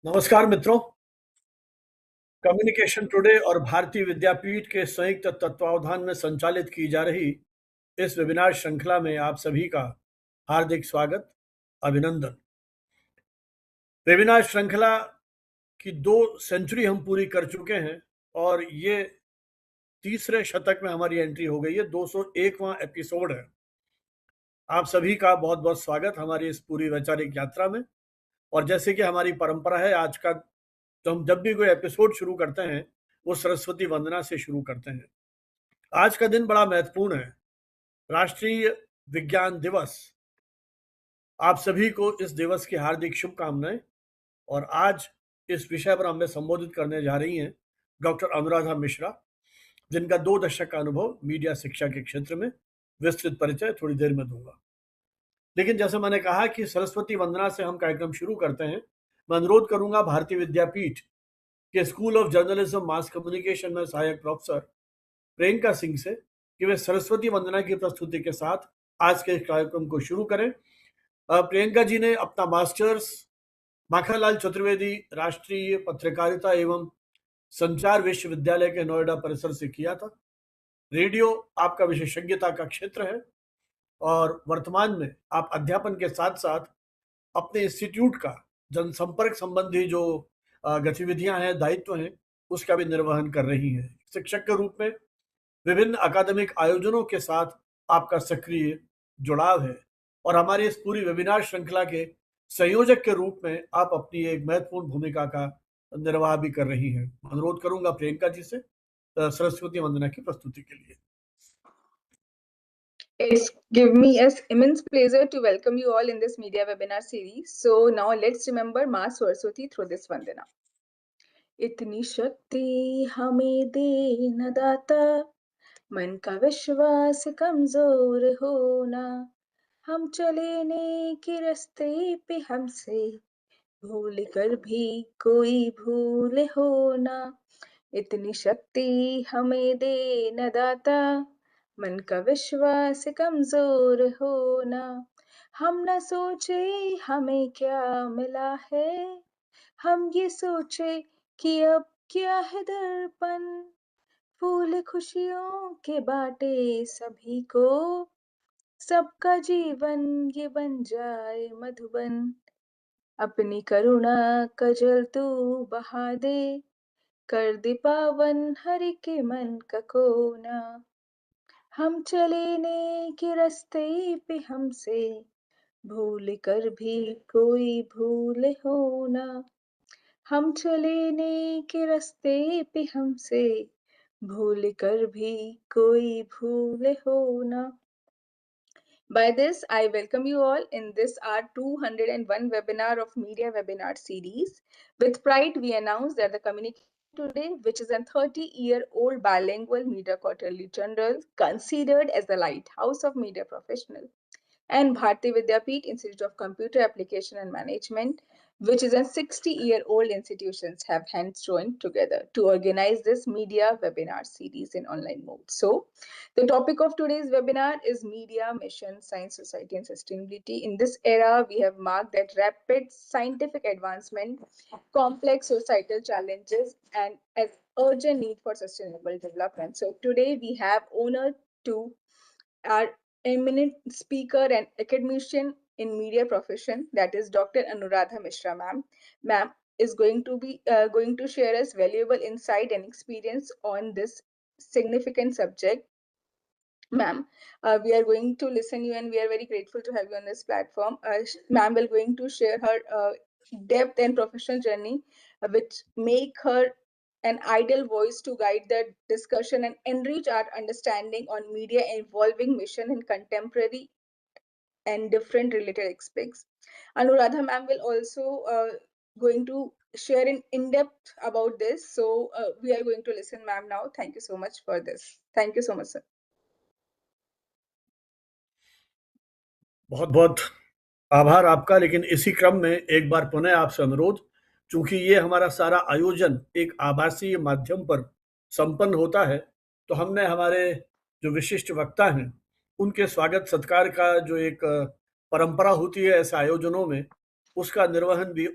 नमस्कार मित्रों। Communication today और भारतीय विद्यापीठ के संयुक्त तत्वावधान में संचालित की जा रही इस वेबिनार श्रृंखला में आप सभी का हार्दिक स्वागत, अभिनंदन। वेबिनार श्रृंखला की 2 सेंचुरी हम पूरी कर चुके हैं और ये तीसरे शतक में हमारी एंट्री हो गई है। 201वां एपिसोड है। आप सभी का बहुत बहुत स्वागत हमारी इस पूरी वैचारिक यात्रा में। और जैसे कि हमारी परंपरा है, आज का तो हम जब भी कोई एपिसोड शुरू करते हैं वो सरस्वती वंदना से शुरू करते हैं। आज का दिन बड़ा महत्वपूर्ण है, राष्ट्रीय विज्ञान दिवस। आप सभी को इस दिवस की हार्दिक शुभकामनाएं। और आज इस विषय पर हमें संबोधित करने जा रही हैं डॉक्टर अनुराधा मिश्रा, जिनका 2 दशक का अनुभव मीडिया शिक्षा के क्षेत्र में। विस्तृत परिचय थोड़ी देर में दूंगा, लेकिन जैसे मैंने कहा कि सरस्वती वंदना से हम कार्यक्रम शुरू करते हैं। मैं अनुरोध करूंगा भारतीय विद्यापीठ के school of journalism mass communication में सहायक प्रोफेसर प्रियंका सिंह से कि वे सरस्वती वंदना की प्रस्तुति के साथ आज के इस कार्यक्रम को शुरू करें। प्रियंका जी ने अपना मास्टर्स माखनलाल चतुर्वेदी राष्ट्रीय पत्रकारिता एवं संचार विश्वविद्यालय के नोएडा परिसर से किया था। रेडियो आपका विशेषज्ञता का क्षेत्र है और वर्तमान में आप अध्यापन के साथ साथ अपने इंस्टीट्यूट का जनसंपर्क संबंधी जो गतिविधियां हैं, दायित्व हैं, उसका भी निर्वहन कर रही हैं। शिक्षक के रूप में विभिन्न अकादमिक आयोजनों के साथ आपका सक्रिय जुड़ाव है और हमारी इस पूरी वेबिनार श्रृंखला के संयोजक के रूप में आप अपनी एक महत्वपूर्ण भूमिका का निर्वाह भी कर रही हैं। अनुरोध करूंगा प्रियंका जी से सरस्वती वंदना की प्रस्तुति के लिए। It's give me an immense pleasure to welcome you all in this media webinar series. So now let's remember माँ सरस्वती through this वंदना। इतनी शक्ति हमें दे न दाता, मन का विश्वास कमजोर होना, हम चले नेक रास्ते पे हमसे भूल कर भी कोई भूल होना। इतनी शक्ति हमें दे न दाता, मन का विश्वास कमजोर होना, हम न सोचे हमें क्या मिला है, हम ये सोचे कि अब क्या है दर्पण, फूल खुशियों के बाटे सभी को, सबका जीवन ये बन जाए मधुबन, अपनी करुणा का जल तू बहा दे, कर दे पावन हर के मन का कोना, हम चले नेक रास्ते पे हमसे भूल कर भी कोई भूल होना, हम चले नेक रास्ते पे हमसे भूल कर भी कोई भूल होना। By this, I welcome you all in this our 201 webinar of Media Webinar series. With pride, we announce that the Communication Today, which is a 30-year-old bilingual media quarterly journal considered as the lighthouse of media professionals, and Bharati Vidyapeeth Institute of Computer Application and Management, which is a 60-year-old institutions, have hands joined together to organize this media webinar series in online mode. So, the topic of today's webinar is Media, Mission, Science, Society, and Sustainability. In this era, we have marked that rapid scientific advancement, complex societal challenges, and an urgent need for sustainable development. So today we have honor to our eminent speaker and academician in media profession, that is Dr. Anuradha Mishra ma'am. Ma'am is going to share us valuable insight and experience on this significant subject. Ma'am, we are going to listen you and we are very grateful to have you on this platform. Ma'am will going to share her depth and professional journey, which make her an ideal voice to guide the discussion and enrich our understanding on media involving mission in contemporary and different related aspects. Anuradha ma'am will also going to share in depth about this. So we are going to listen ma'am now. Thank you so much for this. Thank you so much, sir. बहुत बहुत आभार आपका। लेकिन इसी क्रम में एक बार पुनः आपसे अनुरोध, चूंकि ये हमारा सारा आयोजन एक आभासी माध्यम पर संपन्न होता है, तो हमने हमारे जो विशिष्ट वक्ता हैं उनके स्वागत सत्कार का जो एक परंपरा होती है ऐसे आयोजनों में, उसका निर्वहन भी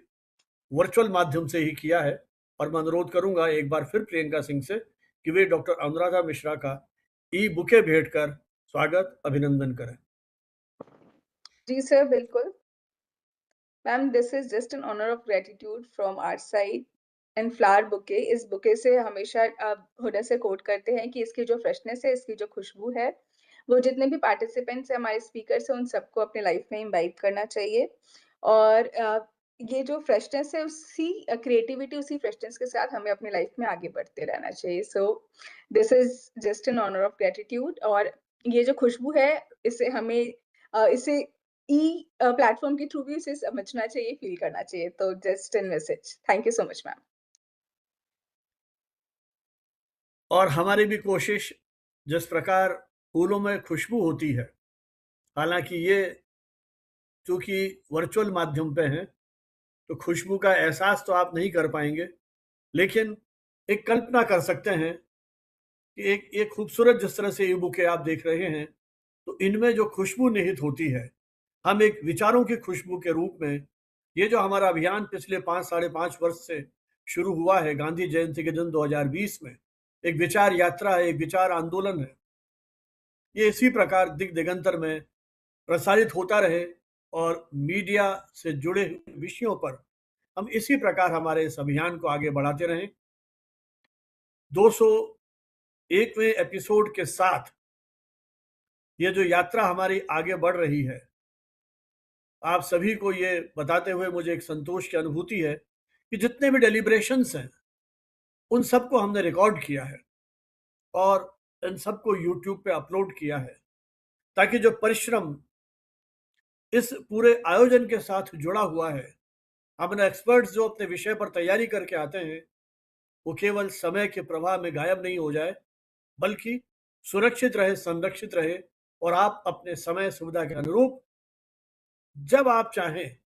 वर्चुअल माध्यम से ही किया है। और मैं अनुरोध करूंगा एक बार फिर प्रियंका सिंह से कि वे डॉक्टर अनुराधा मिश्रा का ई बुके भेंट कर स्वागत अभिनंदन करें। जी सर, बिल्कुल। Ma'am, this is just an honour of gratitude from our side. And flower bouquet, इस बुके से हमेशा हुनर से कोट करते हैं कि इसकी जो फ्रेशनेस है, इसकी जो खुशबू है, वो जितने भी पार्टिसिपेंट्स हैं, हमारे स्पीकर्स हैं, उन सबको अपने लाइफ में इम्बाइब करना चाहिए। और ये जो फ्रेशनेस है, उसी क्रिएटिविटी, उसी फ्रेशनेस के साथ हमें अपनी लाइफ में आगे बढ़ते रहना चाहिए। So this is just an honour of gratitude. और ये जो खुशबू है, इसे हमें इसे ई प्लेटफॉर्म के थ्रू भी इसे समझना चाहिए, फील करना चाहिए। तो just an message. Thank you so much ma'am. और हमारी भी कोशिश, जिस प्रकार फूलों में खुशबू होती है, हालांकि ये चूंकि वर्चुअल माध्यम पे हैं तो खुशबू का एहसास तो आप नहीं कर पाएंगे, लेकिन एक कल्पना कर सकते हैं कि एक खूबसूरत जिस तरह से ई बुके आप देख रहे हैं, तो इनमें जो खुशबू निहित होती है, हम एक विचारों की खुशबू के रूप में, ये जो हमारा अभियान पिछले 5 साढ़े 5 वर्ष से शुरू हुआ है, गांधी जयंती के दिन 2020 में, एक विचार यात्रा है, एक विचार आंदोलन है, ये इसी प्रकार दिग दिगंतर में प्रसारित होता रहे और मीडिया से जुड़े विषयों पर हम इसी प्रकार हमारे इस अभियान को आगे बढ़ाते रहें। 201वें एपिसोड के साथ ये जो यात्रा हमारी आगे बढ़ रही है, आप सभी को ये बताते हुए मुझे एक संतोष की अनुभूति है कि जितने भी डेलिब्रेशंस हैं, उन सबको हमने रिकॉर्ड किया है और इन सबको यूट्यूब पे अपलोड किया है, ताकि जो परिश्रम इस पूरे आयोजन के साथ जुड़ा हुआ है, हमारे एक्सपर्ट्स जो अपने विषय पर तैयारी करके आते हैं, वो केवल समय के प्रवाह में गायब नहीं हो जाए, बल्कि सुरक्षित रहे, संरक्षित रहे, और आप अपने समय सुविधा के अनुरूप जब आप चाहें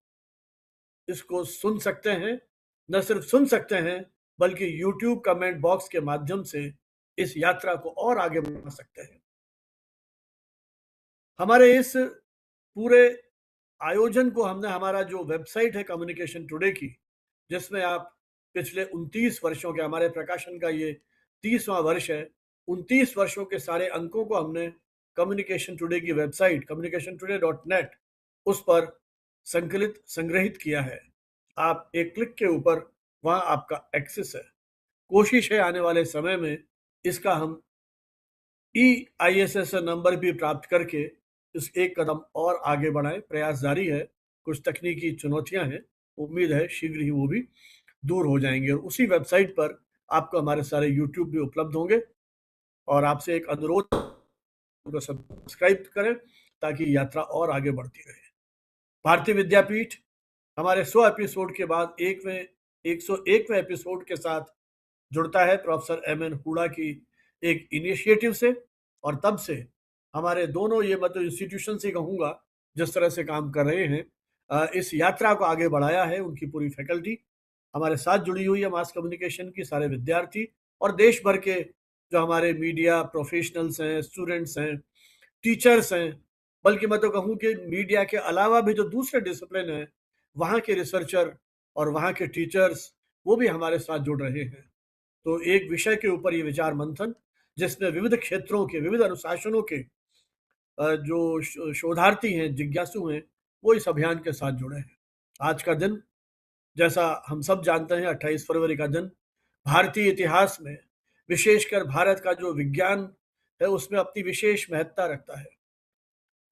इसको सुन सकते हैं। न सिर्फ सुन सकते हैं, बल्कि YouTube कमेंट बॉक्स के माध्यम से इस यात्रा को और आगे बढ़ा सकते हैं। हमारे इस पूरे आयोजन को हमने, हमारा जो वेबसाइट है कम्युनिकेशन टुडे की, जिसमें आप पिछले 29 वर्षों के, हमारे प्रकाशन का ये 30वां वर्ष है, 29 वर्षों के सारे अंकों को हमने कम्युनिकेशन टुडे की वेबसाइट communicationtoday.net उस पर संकलित, संग्रहित किया है। आप एक क्लिक के ऊपर वहां आपका एक्सेस है। कोशिश है आने वाले समय में इसका हम EISSN नंबर भी प्राप्त करके इस एक कदम और आगे बढ़ाएं। प्रयास जारी है, कुछ तकनीकी चुनौतियां हैं, उम्मीद है शीघ्र ही वो भी दूर हो जाएंगे। और उसी वेबसाइट पर आपको हमारे सारे यूट्यूब भी उपलब्ध होंगे। और आपसे एक अनुरोध, को सब्सक्राइब करें ताकि यात्रा और आगे बढ़ती रहे। भारतीय विद्यापीठ हमारे 100 एपिसोड के बाद 101वें एपिसोड के साथ जुड़ता है प्रोफेसर MN हुडा की एक इनिशिएटिव से, और तब से हमारे दोनों, ये मतलब इंस्टीट्यूशन से कहूँगा, जिस तरह से काम कर रहे हैं, इस यात्रा को आगे बढ़ाया है उनकी पूरी फैकल्टी हमारे साथ जुड़ी हुई है, मास कम्युनिकेशन की, सारे विद्यार्थी और देश भर के जो हमारे मीडिया प्रोफेशनल्स हैं, स्टूडेंट्स हैं, टीचर्स हैं, बल्कि मैं तो कहूँ कि मीडिया के अलावा भी जो दूसरे डिसिप्लिन हैं, वहाँ के रिसर्चर और वहाँ के टीचर्स, वो भी हमारे साथ जुड़ रहे हैं। तो एक विषय के ऊपर ये विचार मंथन, जिसमें विविध क्षेत्रों के, विविध अनुशासनों के जो शोधार्थी हैं, जिज्ञासु हैं, वो इस अभियान के साथ जुड़े हैं। आज का दिन, जैसा हम सब जानते हैं, 28 फरवरी का दिन भारतीय इतिहास में, विशेषकर भारत का जो विज्ञान है, उसमें अपनी विशेष महत्ता रखता है।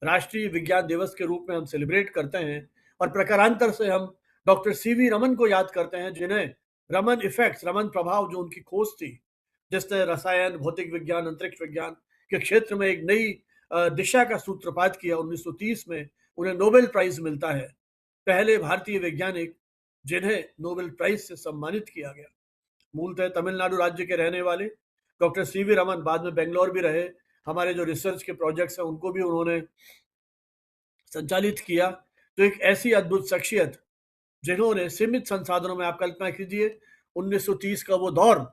राष्ट्रीय विज्ञान दिवस के रूप में हम सेलिब्रेट करते हैं, और प्रकारांतर से हम डॉक्टर CV रमन को याद करते हैं, जिन्हें रमन इफेक्ट्स, रमन प्रभाव, जो उनकी खोज थी, जिसने रसायन, भौतिक विज्ञान, अंतरिक्ष विज्ञान के क्षेत्र में एक नई दिशा का सूत्रपात किया। 1930 में उन्हें नोबेल प्राइज मिलता है, पहले भारतीय वैज्ञानिक जिन्हें नोबेल प्राइज से सम्मानित किया गया। मूलतः तमिलनाडु राज्य के रहने वाले डॉक्टर CV रमन बाद में बेंगलोर भी रहे, हमारे जो रिसर्च के प्रोजेक्ट्स हैं उनको भी उन्होंने संचालित किया। तो एक ऐसी अद्भुत शख्सियत जिन्होंने सीमित संसाधनों में, आप कल्पना कीजिए 1930 का वो दौर,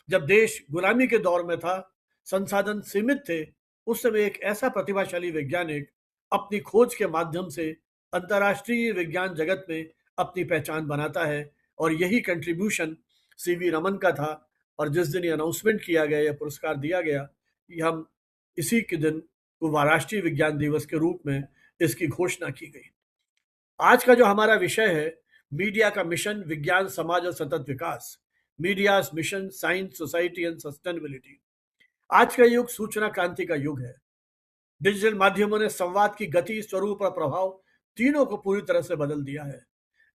जब देश गुलामी के दौर में था, संसाधन सीमित थे, उस समय एक ऐसा प्रतिभाशाली वैज्ञानिक अपनी खोज के माध्यम से अंतर्राष्ट्रीय विज्ञान जगत में अपनी पहचान बनाता है। और यही कंट्रीब्यूशन सीवी रमन का था। और जिस दिन ये अनाउंसमेंट किया गया, यह पुरस्कार दिया गया, कि हम इसी के दिन को राष्ट्रीय विज्ञान दिवस के रूप में इसकी घोषणा की गई। आज का जो हमारा विषय है, मीडिया का मिशन, विज्ञान, समाज और सतत विकास, media's mission, science, society and sustainability. आज का युग सूचना क्रांति का युग है। डिजिटल माध्यमों ने संवाद की गति, स्वरूप और प्रभाव तीनों को पूरी तरह से बदल दिया है।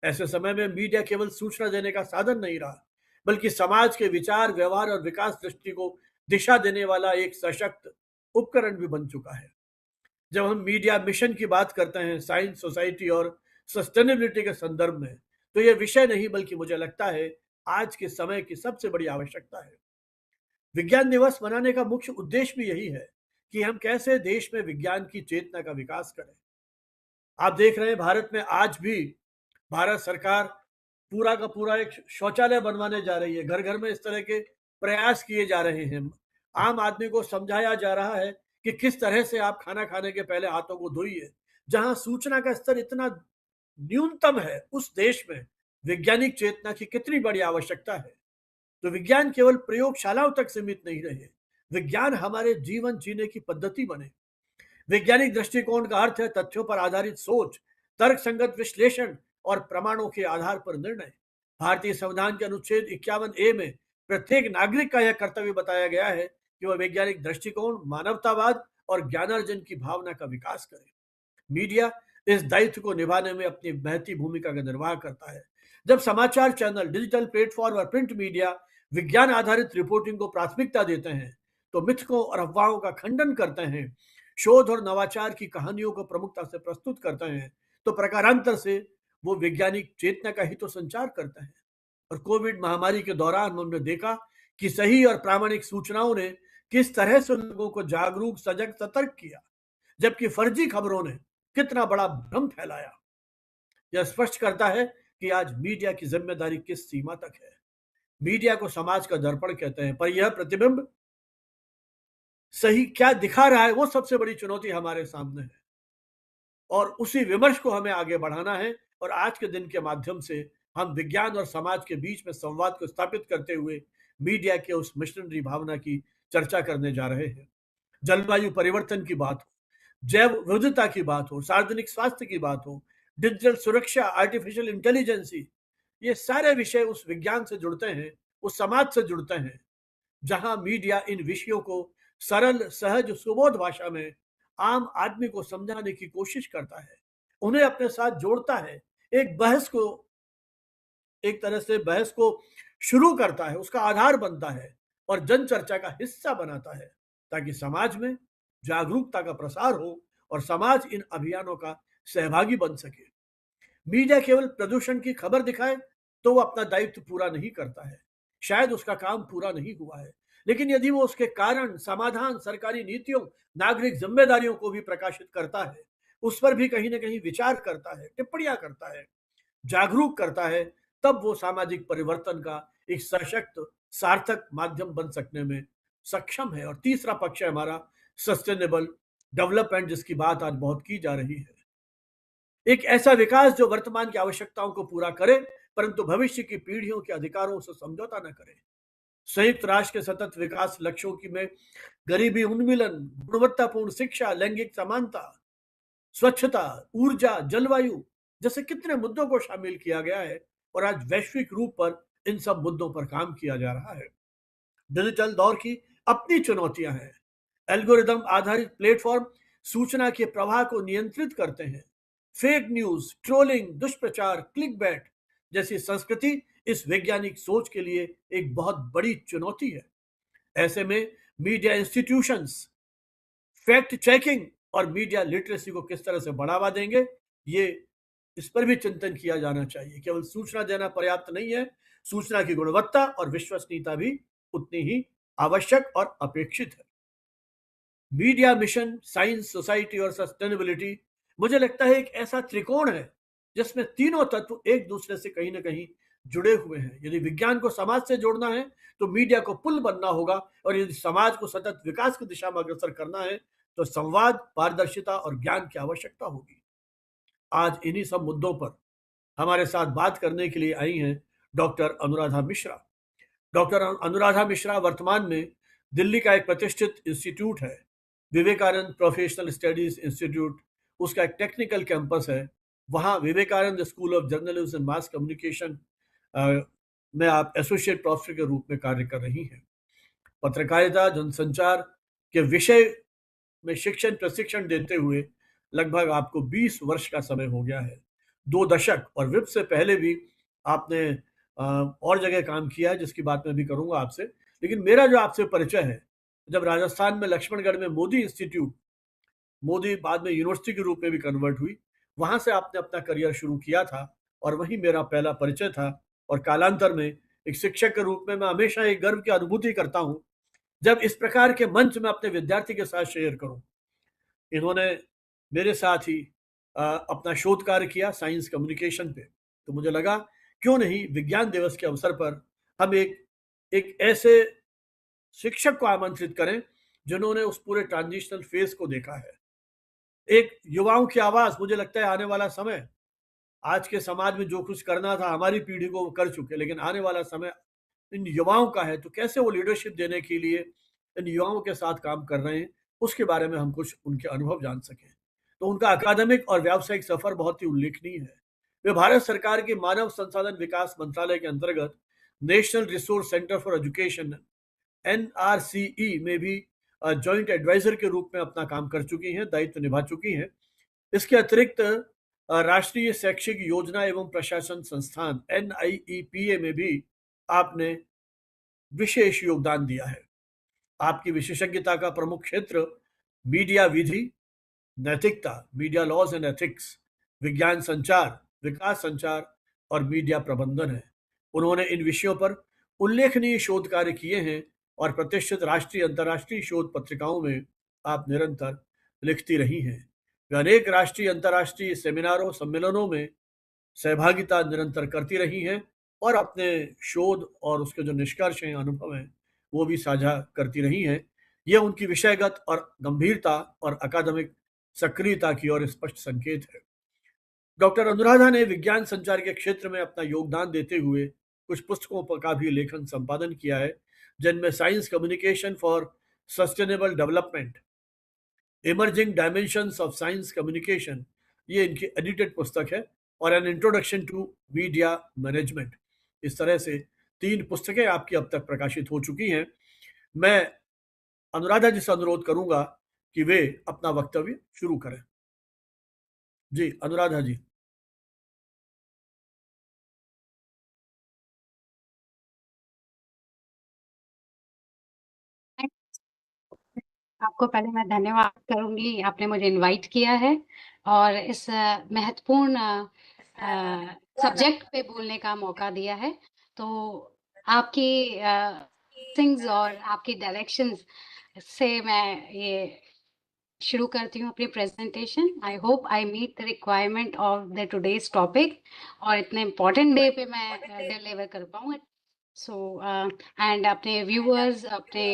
ऐसे समय में मीडिया केवल सूचना देने का साधन नहीं रहा, बल्कि समाज के विचार, व्यवहार और विकास दृष्टि को दिशा देने वाला एक सशक्त उपकरण भी बन चुका है। जब हम मीडिया मिशन की बात करते हैं साइंस, सोसाइटी और सस्टेनेबिलिटी के संदर्भ में, तो यह विषय नहीं, बल्कि मुझे लगता है आज के समय की सबसे बड़ी आवश्यकता है। विज्ञान दिवस मनाने का मुख्य उद्देश्य भी यही है कि हम कैसे देश में विज्ञान की चेतना का विकास करें। आप देख रहे हैं, भारत में आज भी भारत सरकार पूरा का पूरा एक शौचालय बनवाने जा रही है। घर घर में इस तरह के प्रयास किए जा रहे हैं। आम आदमी को समझाया जा रहा है कि किस तरह से आप खाना खाने के पहले हाथों को धोइए। जहां सूचना का स्तर इतना न्यूनतम है, उस देश में वैज्ञानिक चेतना की कितनी बड़ी आवश्यकता है। तो विज्ञान केवल प्रयोगशालाओं तक सीमित नहीं रहे, विज्ञान हमारे जीवन जीने की पद्धति बने। वैज्ञानिक दृष्टिकोण का अर्थ है तथ्यों पर आधारित सोच, तर्क संगत विश्लेषण और प्रमाणों के आधार पर निर्णय। भारतीय संविधान के अनुच्छेद 51A में प्रत्येक नागरिक का यह कर्तव्य बताया गया है कि वह वैज्ञानिक दृष्टिकोण, मानवतावाद और ज्ञानार्जन की भावना का विकास करे। मीडिया इस दायित्व को निभाने में अपनी महती भूमिका का निर्वाह करता है। जब समाचार चैनल, डिजिटल प्लेटफॉर्म और प्रिंट मीडिया विज्ञान आधारित रिपोर्टिंग को प्राथमिकता देते हैं, तो मिथकों और अफवाहों का खंडन करते हैं, शोध और नवाचार की कहानियों को प्रमुखता से प्रस्तुत करते हैं, तो प्रकारांतर से वो वैज्ञानिक चेतना का ही तो संचार करते हैं। और कोविड महामारी के दौरान हमने देखा कि सही और प्रामाणिक सूचनाओं ने किस तरह से लोगों को जागरूक, सजग, सतर्क किया, जबकि फर्जी खबरों ने कितना बड़ा भ्रम फैलाया। यह स्पष्ट करता है कि आज मीडिया की जिम्मेदारी किस सीमा तक है। मीडिया को समाज का दर्पण कहते हैं, पर यह प्रतिबिंब सही क्या दिखा रहा है, वो सबसे बड़ी चुनौती हमारे सामने है। और उसी विमर्श को हमें आगे बढ़ाना है। और आज के दिन के माध्यम से हम विज्ञान और समाज के बीच में संवाद को स्थापित करते हुए मीडिया के उस मिशनरी भावना की चर्चा करने जा रहे हैं। जलवायु परिवर्तन की बात हो, जैव विविधता की बात हो, सार्वजनिक स्वास्थ्य की बात हो, डिजिटल सुरक्षा, आर्टिफिशियल इंटेलिजेंसी, ये सारे विषय उस विज्ञान से जुड़ते हैं, उस समाज से जुड़ते हैं, जहां मीडिया इन विषयों को सरल, सहज, सुबोध भाषा में आम आदमी को समझाने की कोशिश करता है, उन्हें अपने साथ जोड़ता है, एक बहस को, एक तरह से बहस को शुरू करता है, उसका आधार बनता है और जन चर्चा का हिस्सा बनाता है, ताकि समाज में जागरूकता का प्रसार हो और समाज इन अभियानों का सहभागी बन सके। मीडिया केवल प्रदूषण की खबर दिखाए तो वो अपना दायित्व पूरा नहीं करता है, शायद उसका काम पूरा नहीं हुआ है। लेकिन यदि वो उसके कारण, समाधान, सरकारी नीतियों, नागरिक जिम्मेदारियों को भी प्रकाशित करता है, उस पर भी कहीं ना कहीं विचार करता है, टिप्पणियां करता है, जागरूक करता है, तब वो सामाजिक परिवर्तन का एक सशक्त, सार्थक माध्यम बन सकने में सक्षम है। और तीसरा पक्ष है हमारा सस्टेनेबल डेवलपमेंट, जिसकी बात आज बहुत की जा रही है। एक ऐसा विकास जो वर्तमान की आवश्यकताओं को पूरा करे, परंतु भविष्य की पीढ़ियों के अधिकारों से समझौता न करे। संयुक्त राष्ट्र के सतत विकास लक्ष्यों की में गरीबी उन्मूलन, गुणवत्तापूर्ण शिक्षा, लैंगिक समानता, स्वच्छता, ऊर्जा, जलवायु जैसे कितने मुद्दों को शामिल किया गया है। और आज वैश्विक रूप पर इन सब मुद्दों पर काम किया जा रहा है। डिजिटल दौर की अपनी चुनौतियां हैं। एल्गोरिदम आधारित प्लेटफॉर्म सूचना के प्रवाह को नियंत्रित करते हैं। फेक न्यूज, ट्रोलिंग, दुष्प्रचार, क्लिकबैट जैसी संस्कृति इस वैज्ञानिक सोच के लिए एक बहुत बड़ी चुनौती है। ऐसे में मीडिया इंस्टीट्यूशंस फैक्ट चेकिंग और मीडिया लिटरेसी को किस तरह से बढ़ावा देंगे, ये इस पर भी चिंतन किया जाना चाहिए। केवल सूचना देना पर्याप्त नहीं है, सूचना की गुणवत्ता और विश्वसनीयता भी उतनी ही आवश्यक और अपेक्षित है। मीडिया मिशन, साइंस, सोसाइटी और सस्टेनेबिलिटी, मुझे लगता है एक ऐसा त्रिकोण है जिसमें तीनों तत्व एक दूसरे से कहीं ना कहीं जुड़े हुए हैं। यदि विज्ञान को समाज से जोड़ना है तो मीडिया को पुल बनना होगा, और यदि समाज को सतत विकास की दिशा में अग्रसर करना है तो संवाद, पारदर्शिता और ज्ञान की आवश्यकता होगी। आज इन्हीं सब मुद्दों पर हमारे साथ बात करने के लिए आई हैं डॉक्टर अनुराधा मिश्रा। डॉक्टर अनुराधा मिश्रा वर्तमान में दिल्ली का एक प्रतिष्ठित इंस्टीट्यूट है, विवेकानंद प्रोफेशनल स्टडीज इंस्टीट्यूट, उसका एक टेक्निकल कैंपस है। वहाँ Vivekananda school of journalism and mass communication में आप एसोसिएट प्रोफेसर के रूप में कार्य कर रही हैं। पत्रकारिता जनसंचार के विषय में शिक्षण प्रशिक्षण देते हुए लगभग आपको 20 वर्ष का समय हो गया है। 2 दशक और विप से पहले भी आपने और जगह काम किया है, जिसकी बात मैं भी करूंगा आपसे। लेकिन मेरा जो आपसे परिचय है, जब राजस्थान में लक्ष्मणगढ़ में मोदी इंस्टीट्यूट, मोदी बाद में यूनिवर्सिटी के रूप में भी कन्वर्ट हुई, वहां से आपने अपना करियर शुरू किया था और वही मेरा पहला परिचय था। और कालांतर में एक शिक्षक के रूप में मैं हमेशा एक गर्व की अनुभूति करता हूं जब इस प्रकार के मंच में अपने विद्यार्थी के साथ शेयर करूं। इन्होंने मेरे साथ ही अपना शोध कार्य किया साइंस कम्युनिकेशन पे, तो मुझे लगा क्यों नहीं विज्ञान दिवस के अवसर पर हम एक ऐसे शिक्षक को आमंत्रित करें जिन्होंने उस पूरे ट्रांजिशनल फेज को देखा है। एक युवाओं की आवाज, मुझे लगता है आने वाला समय, आज के समाज में जो कुछ करना था हमारी पीढ़ी को वो कर चुके, लेकिन आने वाला समय इन युवाओं का है, तो कैसे वो लीडरशिप देने के लिए इन युवाओं के साथ काम कर रहे हैं, उसके बारे में हम कुछ उनके अनुभव जान सकें। तो उनका अकादमिक और व्यावसायिक सफर बहुत ही उल्लेखनीय है। वे भारत सरकार के मानव संसाधन विकास मंत्रालय के अंतर्गत national resource centre for education NRCE में भी जॉइंट एडवाइजर के रूप में अपना काम कर चुकी हैं, दायित्व निभा चुकी हैं। इसके अतिरिक्त राष्ट्रीय शैक्षिक योजना एवं प्रशासन संस्थान एनआईईपीए में भी आपने विशेष योगदान दिया है। आपकी विशेषज्ञता का प्रमुख क्षेत्र मीडिया विधि, नैतिकता, मीडिया लॉज एंड एथिक्स, विज्ञान संचार, विकास संचार और मीडिया प्रबंधन है। उन्होंने इन विषयों पर उल्लेखनीय शोध कार्य किए हैं और प्रतिष्ठित राष्ट्रीय अंतर्राष्ट्रीय शोध पत्रिकाओं में आप निरंतर लिखती रही हैं। वे अनेक राष्ट्रीय अंतर्राष्ट्रीय सेमिनारों सम्मेलनों में सहभागिता निरंतर करती रही हैं और अपने शोध और उसके जो निष्कर्ष हैं, अनुभव हैं, वो भी साझा करती रही हैं। यह उनकी विषयगत और गंभीरता और अकादमिक सक्रियता की ओर स्पष्ट संकेत है। डॉक्टर अनुराधा ने विज्ञान संचार के क्षेत्र में अपना योगदान देते हुए कुछ पुस्तकों का भी लेखन संपादन किया है, जिनमें science communication for sustainable development, emerging dimensions of science communication, ये इनकी एडिटेड पुस्तक है, और an introduction to media management. इस तरह से 3 पुस्तकें आपकी अब तक प्रकाशित हो चुकी हैं। मैं अनुराधा जी से अनुरोध करूंगा कि वे अपना वक्तव्य शुरू करें। जी अनुराधा जी। आपको पहले मैं धन्यवाद करूंगी, आपने मुझे इनवाइट किया है और इस महत्वपूर्ण सब्जेक्ट पे बोलने का मौका दिया है। तो आपकी थिंग्स और आपकी डायरेक्शंस से मैं ये शुरू करती हूँ अपनी presentation. I hope I meet the requirement of the today's topic और इतने इम्पोर्टेंट डे पे मैं डिलीवर कर पाऊँ। सो एंड अपने व्यूअर्स, अपने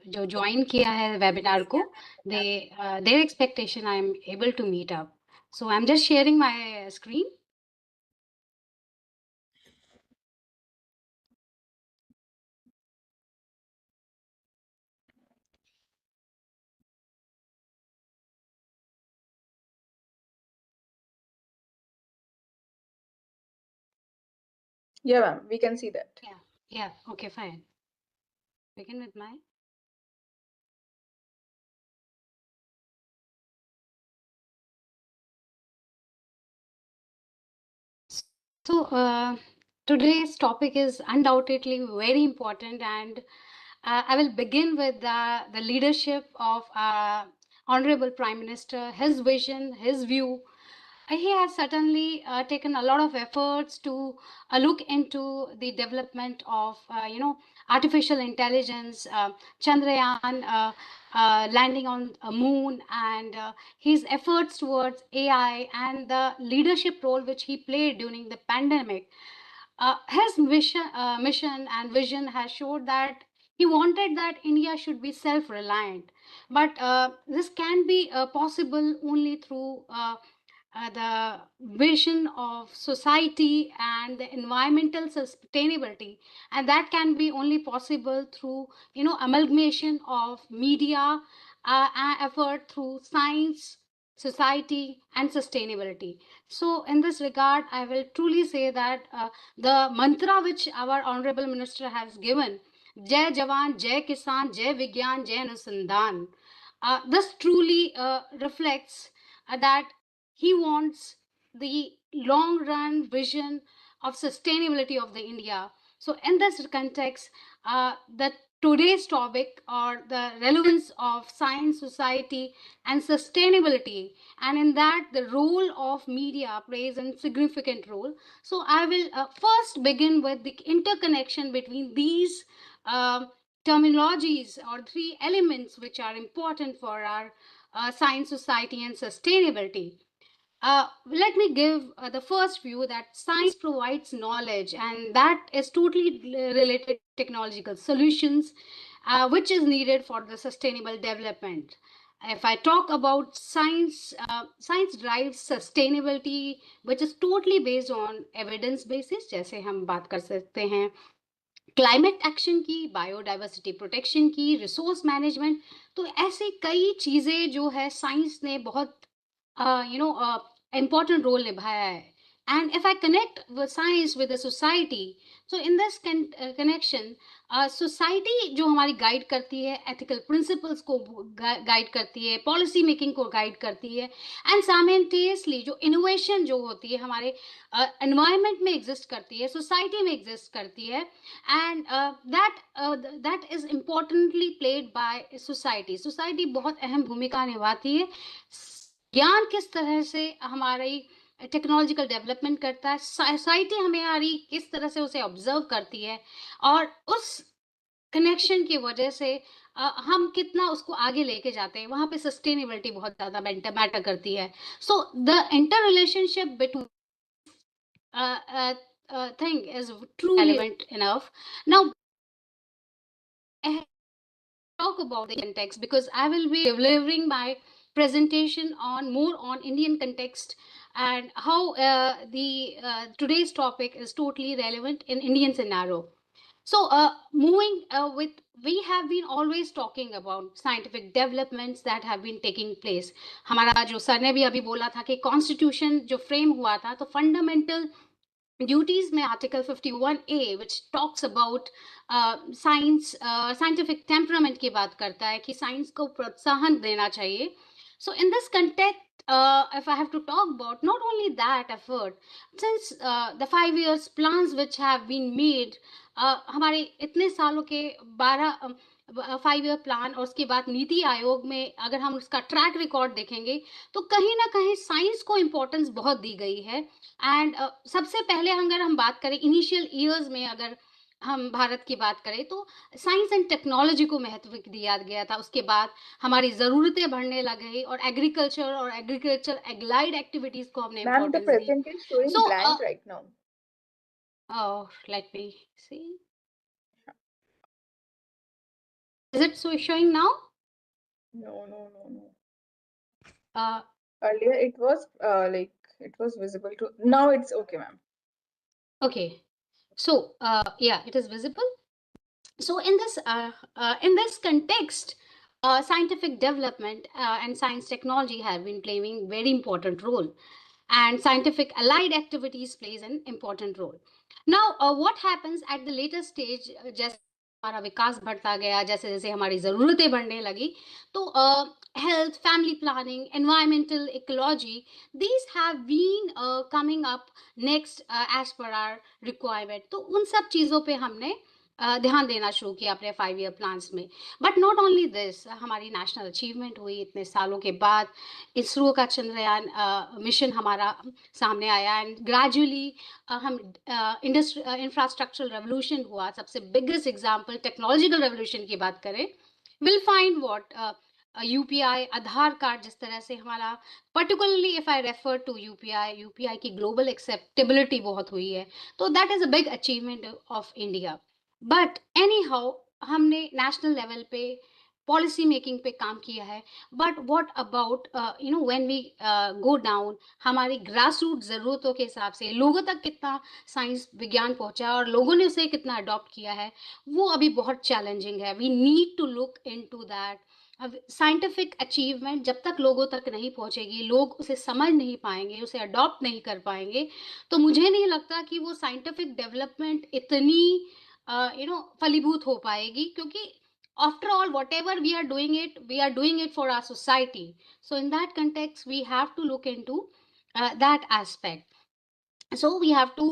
जो ज्वाइन किया है वेबिनार को, their expectation I am able to meet up. So I am just sharing my screen. Yeah, ma'am, we can see that. Yeah, okay, fine. Begin with my So, today's topic is undoubtedly very important, and I will begin with the leadership of Honorable Prime Minister, his vision, his view. He has certainly taken a lot of efforts to look into the development of, artificial intelligence, Chandrayaan landing on a moon, and his efforts towards AI and the leadership role which he played during the pandemic. His mission and vision has showed that he wanted that India should be self-reliant, but this can be possible only through the vision of society and the environmental sustainability, and that can be only possible through amalgamation of media effort through science, society, and sustainability. So in this regard, I will truly say that the mantra which our honorable minister has given, Jai Jawan, Jai Kisan, Jai Vigyan, Jai Anusandhan, this truly reflects that he wants the long run vision of sustainability of the India. So in this context, the today's topic, or the relevance of science, society, and sustainability, and in that the role of media plays a significant role. So I will first begin with the interconnection between these terminologies, or three elements which are important for our science, society, and sustainability. Let me give the first view that science provides knowledge, and that is totally related to technological solutions, which is needed for the sustainable development. If I talk about science, science drives sustainability, which is totally based on evidence basis. जैसे हम बात कर सकते हैं climate action की, biodiversity protection की, resource management, तो ऐसे कई चीजें जो है साइंस ने बहुत important role निभाया है. And if I connect the science with the society, so in this connection, society जो हमारी गाइड करती है, ethical principles को गाइड करती है, policy making को गाइड करती है, and simultaneously जो innovation जो होती है हमारे environment में exist करती है, society में exist करती है, and that is importantly played by society. Society बहुत अहम भूमिका निभाती है. ज्ञान किस तरह से हमारी टेक्नोलॉजिकल डेवलपमेंट करता है, सोसाइटी हमारी किस तरह से उसे ऑब्जर्व करती है, और उस कनेक्शन की वजह से हम कितना उसको आगे लेके जाते हैं, वहां पे सस्टेनेबिलिटी बहुत ज्यादा मैटर करती है. So the inter relationship between thing is truly relevant enough. Now I talk about the context, because I will be delivering my presentation on more on Indian context, and how the today's topic is totally relevant in Indian scenario. So moving with, we have been always talking about scientific developments that have been taking place. हमारा जो sir ने भी अभी बोला था कि constitution जो frame हुआ था, तो फंडामेंटल ड्यूटीज में article 51A which talks about science, scientific temperament की बात करता है कि साइंस को प्रोत्साहन देना चाहिए. So in this context, if I have to talk about not only that effort, since the 5 years plans which have been made, हमारे इतने सालों के 5 year प्लान, और उसके बाद नीति आयोग में अगर हम उसका ट्रैक रिकॉर्ड देखेंगे, तो कहीं ना कहीं साइंस को इम्पोर्टेंस बहुत दी गई है. एंड सबसे पहले अगर हम बात करें इनिशियल ईयर्स में, अगर हम भारत की बात करें, तो साइंस एंड टेक्नोलॉजी को महत्व दिया गया था. उसके बाद हमारी ज़रूरतें बढ़ने लग गई, और एग्रीकल्चर एग्लाइड एक्टिविटीज को हमने Ma'am, the importance the. present is showing So, blank right now. let me see. Is it so showing now? No. Uh, Earlier it was like it was visible to. Now it's okay, ma'am. okay. So, yeah, it is visible. So in this context, scientific development and science technology have been playing very important role, and scientific allied activities plays an important role. Now what happens at the later stage, जैसे हमारा विकास बढ़ता गया, जैसे जैसे हमारी ज़रूरतें बढ़ने लगी, तो health, family planning, environmental ecology, these have been coming up next as per our requirement. तो उन सब चीज़ों पे हमने ध्यान देना शुरू किया अपने 5 year प्लान्स में. बट नॉट ओनली दिस, हमारी नेशनल अचीवमेंट हुई इतने सालों के बाद. इसरो का चंद्रयान मिशन हमारा सामने आया, एंड ग्रेजुअली हम इंफ्रास्ट्रक्चरल रेवोल्यूशन हुआ. सबसे बिगेस्ट एग्जांपल टेक्नोलॉजिकल रेवोल्यूशन की बात करें, will find what UPI, Aadhaar card, जिस तरह से हमारा, particularly if I refer to UPI की ग्लोबल एक्सेप्टेबिलिटी बहुत हुई है. तो that is a big achievement of India. But anyhow, हमने नेशनल लेवल पे पॉलिसी मेकिंग पे काम किया है, but what about when we go down, हमारी ग्रास रूट ज़रूरतों के हिसाब से लोगों तक कितना साइंस विज्ञान पहुंचा और लोगों ने उसे कितना अडॉप्ट किया है, वो अभी बहुत चैलेंजिंग है. We need to look into that. अब साइंटिफिक अचीवमेंट जब तक लोगों तक नहीं पहुंचेगी, लोग उसे समझ नहीं पाएंगे, उसे अडॉप्ट नहीं कर पाएंगे, तो मुझे नहीं लगता कि वो साइंटिफिक डेवलपमेंट इतनी फलीभूत हो पाएगी, क्योंकि after all, whatever we are doing it for our society. So in that context, we have to look into that aspect. So we have to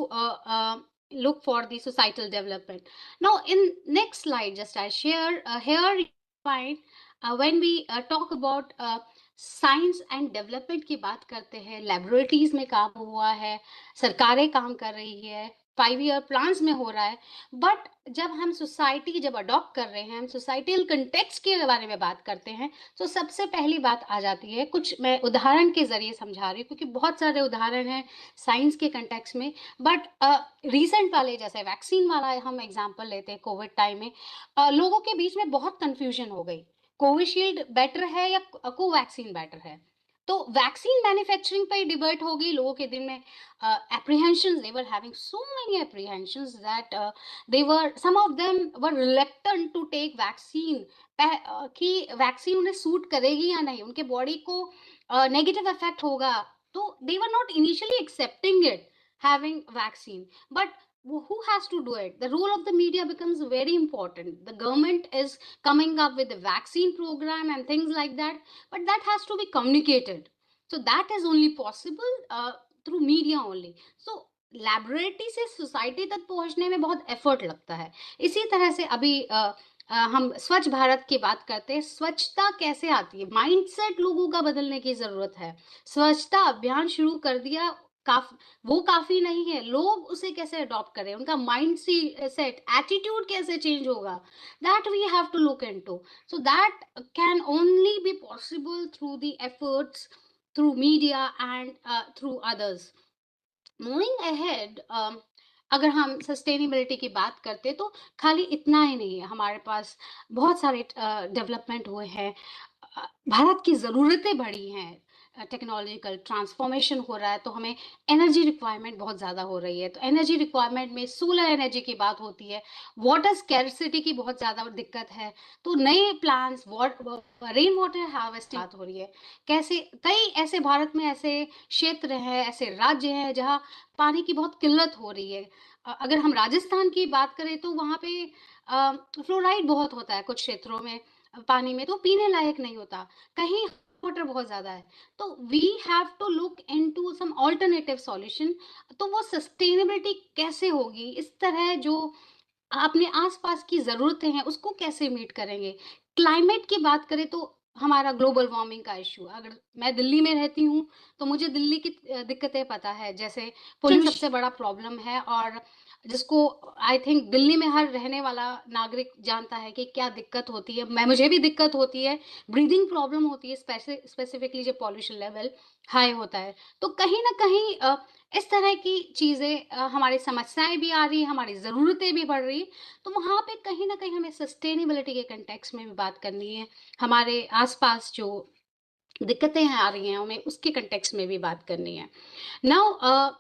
look for the societal development. Now in next slide, just I share here you find when we talk about science and development की बात करते हैं, laboratories में काम हुआ है, सरकारें काम कर रही है, 5 ईयर प्लान्स में हो रहा है, बट जब हम सोसाइटी जब अडॉप्ट कर रहे हैं, हम सोसाइटल कंटेक्स्ट के बारे में बात करते हैं, तो सबसे पहली बात आ जाती है, कुछ मैं उदाहरण के जरिए समझा रही हूँ क्योंकि बहुत सारे उदाहरण हैं साइंस के कंटेक्स्ट में, बट रिसेंट वाले जैसे वैक्सीन वाला हम एग्जांपल लेते हैं, कोविड टाइम में लोगों के बीच में बहुत कंफ्यूजन हो गई, कोविशील्ड बेटर है या कोवैक्सीन बेटर है. तो वैक्सीन मैन्युफैक्चरिंग पे डिबेट हो गई लोगों के दिन में. apprehensions, they were having so many apprehensions that they were, some of them were reluctant to take vaccine कि वैक्सीन उन्हें सूट करेगी या नहीं, उनके बॉडी को नेगेटिव इफेक्ट होगा, तो they were not initially accepting it having vaccine. But who has to do it? The role of the media becomes very important. The government is coming up with a vaccine program and things like that, but that has to be communicated. So that is only possible through media only. So laboratory से society तक पहुंचने में बहुत effort लगता है. इसी तरह से अभी हम स्वच्छ भारत की बात करते हैं. स्वच्छता कैसे आती है? माइंडसेट लोगों का बदलने की जरूरत है. स्वच्छता अभियान शुरू कर दिया, वो काफी नहीं है, लोग उसे कैसे अडॉप्ट करें, उनका माइंड सेट, एटीट्यूड कैसे चेंज होगा, that we have to look into. So that can only be possible through the efforts, through media and through others. Moving ahead, अगर हम सस्टेनेबिलिटी की बात करते तो खाली इतना ही नहीं है, हमारे पास बहुत सारे डेवलपमेंट हुए हैं. भारत की ज़रूरतें बढ़ी हैं, टेक्नोलॉजिकल ट्रांसफॉर्मेशन हो रहा है, तो हमें एनर्जी रिक्वायरमेंट बहुत ज़्यादा हो रही है. तो एनर्जी रिक्वायरमेंट में सोलर एनर्जी की बात होती है, वाटर स्कैर्सिटी की बहुत ज़्यादा दिक्कत है, तो नए प्लान्स, रेन वाटर हार्वेस्टिंग बात हो रही है. कैसे कई ऐसे भारत में ऐसे क्षेत्र हैं, ऐसे राज्य हैं जहाँ पानी की बहुत किल्लत हो रही है. अगर हम राजस्थान की बात करें तो वहाँ पे फ्लोराइड बहुत होता है कुछ क्षेत्रों में पानी में, तो पीने लायक नहीं होता. कहीं वाटर बहुत ज्यादा है, तो we have to look into some alternative solution. तो वो सस्टेनेबिलिटी कैसे होगी, इस तरह जो अपने आसपास की जरूरतें हैं उसको कैसे मीट करेंगे. क्लाइमेट की बात करें तो हमारा ग्लोबल वार्मिंग का इशू, अगर मैं दिल्ली में रहती हूँ तो मुझे दिल्ली की दिक्कतें पता है. जैसे पोल्यूशन सबसे बड़ा प्रॉब्लम है, और जिसको आई थिंक दिल्ली में हर रहने वाला नागरिक जानता है कि क्या दिक्कत होती है. मुझे भी दिक्कत होती है, ब्रीदिंग प्रॉब्लम होती है, स्पेसिफिकली जब पॉल्यूशन लेवल हाई होता है. तो कहीं ना कहीं इस तरह की चीज़ें, हमारी समस्याएं भी आ रही, हमारी ज़रूरतें भी बढ़ रही, तो वहाँ पे कहीं ना कहीं हमें सस्टेनेबिलिटी के कंटेक्स्ट में भी बात करनी है. हमारे आसपास जो दिक्कतें आ रही हैं हमें उसके कंटेक्स्ट में भी बात करनी है. नाउ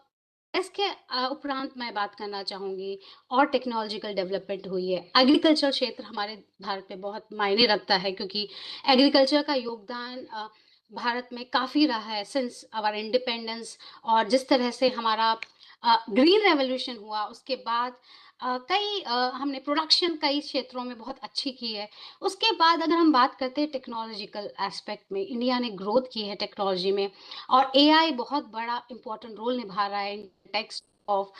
इसके उपरांत मैं बात करना चाहूँगी, और टेक्नोलॉजिकल डेवलपमेंट हुई है. एग्रीकल्चर क्षेत्र हमारे भारत में बहुत मायने रखता है, क्योंकि एग्रीकल्चर का योगदान भारत में काफ़ी रहा है सिंस आवर इंडिपेंडेंस. और जिस तरह से हमारा ग्रीन रेवोल्यूशन हुआ, उसके बाद हमने प्रोडक्शन कई क्षेत्रों में बहुत अच्छी की है. उसके बाद अगर हम बात करते हैं टेक्नोलॉजिकल एस्पेक्ट में, इंडिया ने ग्रोथ की है टेक्नोलॉजी में, और एआई बहुत बड़ा इंपॉर्टेंट रोल निभा रहा है टेक्स्ट ऑफ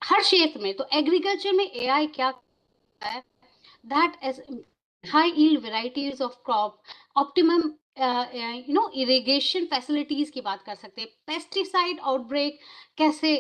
हर क्षेत्र में. तो एग्रीकल्चर में एआई क्या है, that is high yield varieties of crop, optimum irrigation facilities की बात कर सकते हैं, पेस्टिसाइड आउटब्रेक कैसे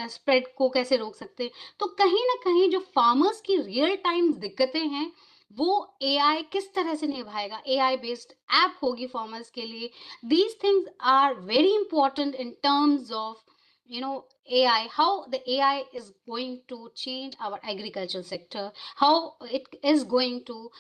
स्प्रेड को कैसे रोक सकते हैं. तो कहीं ना कहीं जो फार्मर्स की रियल टाइम दिक्कतें हैं वो एआई किस तरह से निभाएगा, एआई बेस्ड ऐप होगी फार्मर्स के लिए. These things are very important in terms of AI, how the AI is going to change our agricultural sector, how it is going to,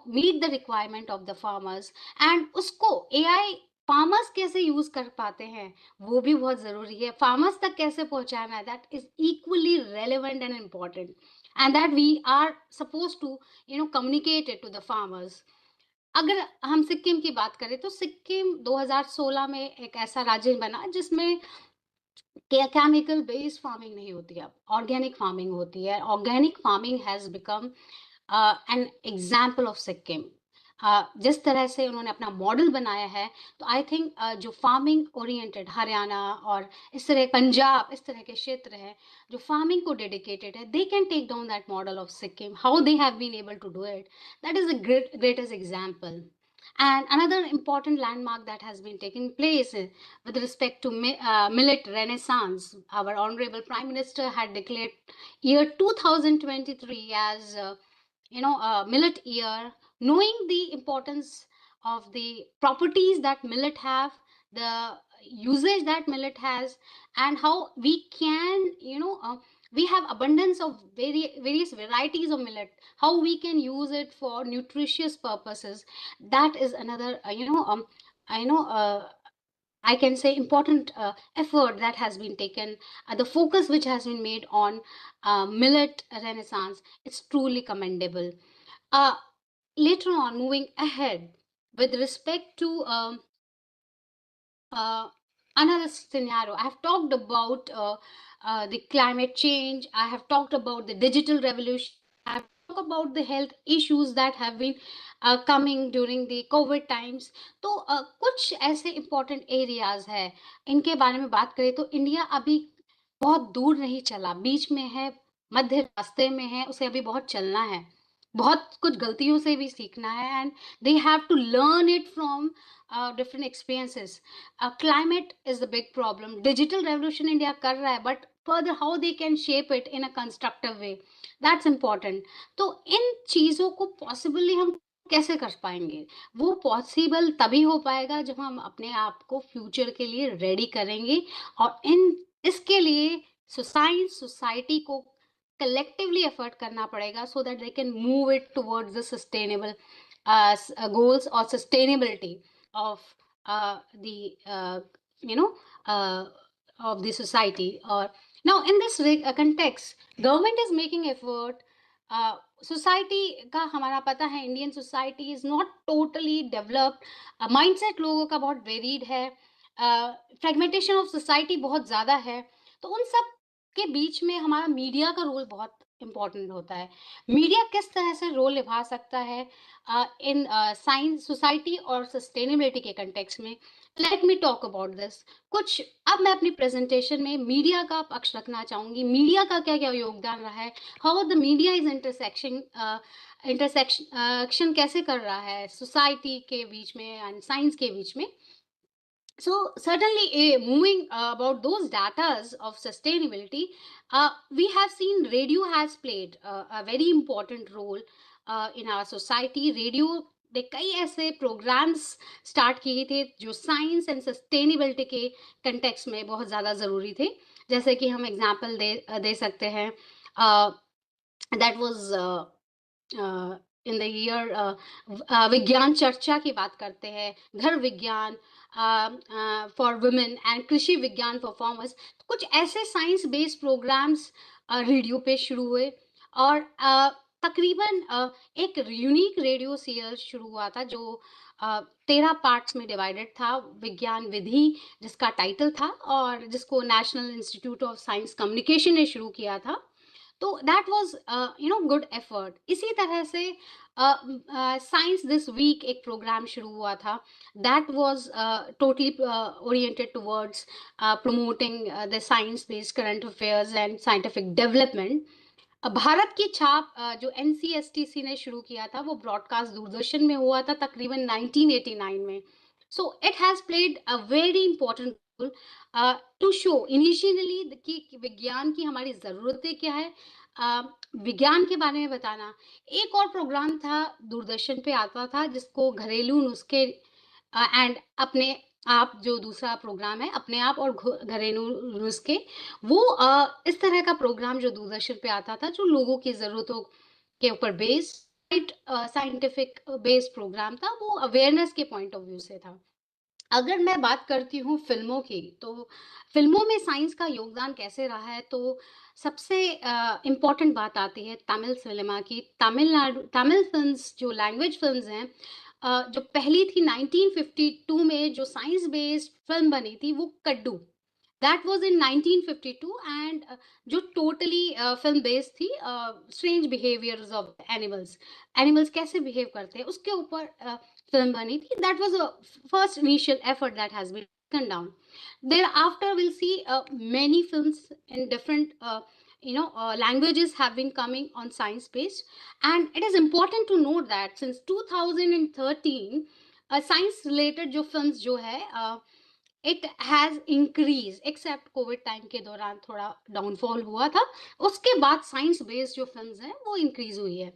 meet the requirement of the farmers, and उसको AI farmers कैसे use कर पाते हैं वो भी बहुत जरूरी है, फार्मर्स तक कैसे पहुंचाना है, that is equally relevant and important, and that we are suppose to communicate it to the farmers. अगर हम सिक्किम की बात करें तो सिक्किम 2016 में एक ऐसा राज्य बना जिसमें केमिकल बेस्ड फार्मिंग नहीं होती है, ऑर्गेनिक फार्मिंग होती है. Organic farming has become an example of Sikkim. जिस तरह से उन्होंने अपना मॉडल बनाया है, तो आई थिंक जो फार्मिंग ओरिएंटेड हरियाणा और इस तरह पंजाब, इस तरह के क्षेत्र हैं जो फार्मिंग को डेडिकेटेड है, they can take down that model of Sikkim, how they have been able to do it. That is the greatest example. And another important landmark that has been taking place with respect to millet renaissance, our honorable prime minister had declared year 2023 as millet year, knowing the importance of the properties that millet have, the usage that millet has, and how we can we have abundance of various varieties of millet, how we can use it for nutritious purposes. That is another I can say important effort that has been taken, the focus which has been made on millet renaissance. It's truly commendable. Later on, moving ahead with respect to another scenario, I have talked about the climate change, I have talked about the digital revolution, I have talked about the health issues that have been coming during the COVID times. तो कुछ ऐसे important areas है, इनके बारे में बात करें तो इंडिया अभी बहुत दूर नहीं चला, बीच में है, मध्य रास्ते में है, उसे अभी बहुत चलना है, बहुत कुछ गलतियों से भी सीखना है, and they have to learn it from different experiences. Climate is the big problem. Digital revolution India कर रहा है, but further how they can shape it in a constructive way, that's important. तो इन चीजों को possibly हम कैसे कर पाएंगे? वो पॉसिबल तभी हो पाएगा जब हम अपने आप को फ्यूचर के लिए रेडी करेंगे, और इसके लिए सोसाइटी को collectively effort करना पड़ेगा, so that they can move it towards the sustainable goals or sustainability of the of the society. Or now in this context, government is making effort. Society का हमारा पता है, Indian society is not totally developed, mindset लोगों का बहुत varied है, fragmentation of society बहुत ज़्यादा है. तो उन सब के बीच में हमारा मीडिया का रोल बहुत इम्पोर्टेंट होता है. मीडिया किस तरह से रोल निभा सकता है इन साइंस, सोसाइटी और सस्टेनेबिलिटी के कंटेक्स्ट में? Let me talk about this. कुछ अब मैं अपनी प्रेजेंटेशन में मीडिया का पक्ष रखना चाहूंगी. मीडिया का क्या क्या योगदान रहा है, how the media is intersection कैसे कर रहा है सोसाइटी के बीच में एंड साइंस के बीच में. So certainly, moving about those datas of sustainability, we have seen radio has played a very important role in our society. Radio ने कई ऐसे प्रोग्राम्स स्टार्ट किए थे जो साइंस एंड सस्टेनेबिलिटी के कंटेक्स्ट में बहुत ज़्यादा ज़रूरी थे. जैसे कि हम एग्जांपल दे सकते हैं, that was in the year विज्ञान चर्चा की बात करते हैं, घर विज्ञान फॉर वुमेन एंड कृषि विज्ञान फॉर फार्मर्स. कुछ ऐसे साइंस बेस्ड प्रोग्राम्स रेडियो पे शुरू हुए, और तकरीबन एक यूनिक रेडियो सीरियल शुरू हुआ था जो 13 पार्ट्स में डिवाइडेड था, विज्ञान विधि जिसका टाइटल था, और जिसको national institute of science communication ने शुरू किया था. तो दैट वाज गुड एफर्ट. इसी तरह से साइंस दिस वीक एक प्रोग्राम शुरू हुआ था, that was totally oriented towards promoting the science based current affairs and scientific development. Bharat की छाप जो NCSTC ने शुरू किया था, वो ब्रॉडकास्ट दूरदर्शन में हुआ था तकरीबन 1989 में. So it has played a very important role to show initially कि विज्ञान की हमारी ज़रूरतें क्या है, विज्ञान के बारे में बताना. एक और प्रोग्राम था दूरदर्शन पे आता था जिसको घरेलू नुस्खे एंड अपने आप जो दूसरा प्रोग्राम है अपने आप और घरेलू नुस्खे, वो इस तरह का प्रोग्राम जो दूरदर्शन पे आता था, जो लोगों की ज़रूरतों के ऊपर बेस्ड साइंटिफिक बेस्ड प्रोग्राम था, वो अवेयरनेस के पॉइंट ऑफ व्यू से था। अगर मैं बात करती हूँ फ़िल्मों की, तो फ़िल्मों में साइंस का योगदान कैसे रहा है, तो सबसे इम्पोर्टेंट बात आती है तमिल सिनेमा की। तमिल फ़िल्म्स जो लैंग्वेज फ़िल्म्स हैं, जो पहली थी 1952 में जो साइंस बेस्ड फ़िल्म बनी थी, वो कड्डू। दैट वाज़ इन 1952 एंड जो टोटली फ़िल्म बेस्ड थी strange behaviours of animals. Animals कैसे बिहेव करते हैं, उसके ऊपर फ़िल्म बनी थी। That was a first initial effort that has been taken down. Thereafter, we'll see many films in different, languages have been coming on science based, and it is important to note that since 2013, science related जो films जो है, it has increased except Covid time के दौरान थोड़ा downfall हुआ था। उसके बाद साइंस बेस्ड जो फिल्म्स हैं वो इंक्रीज हुई है।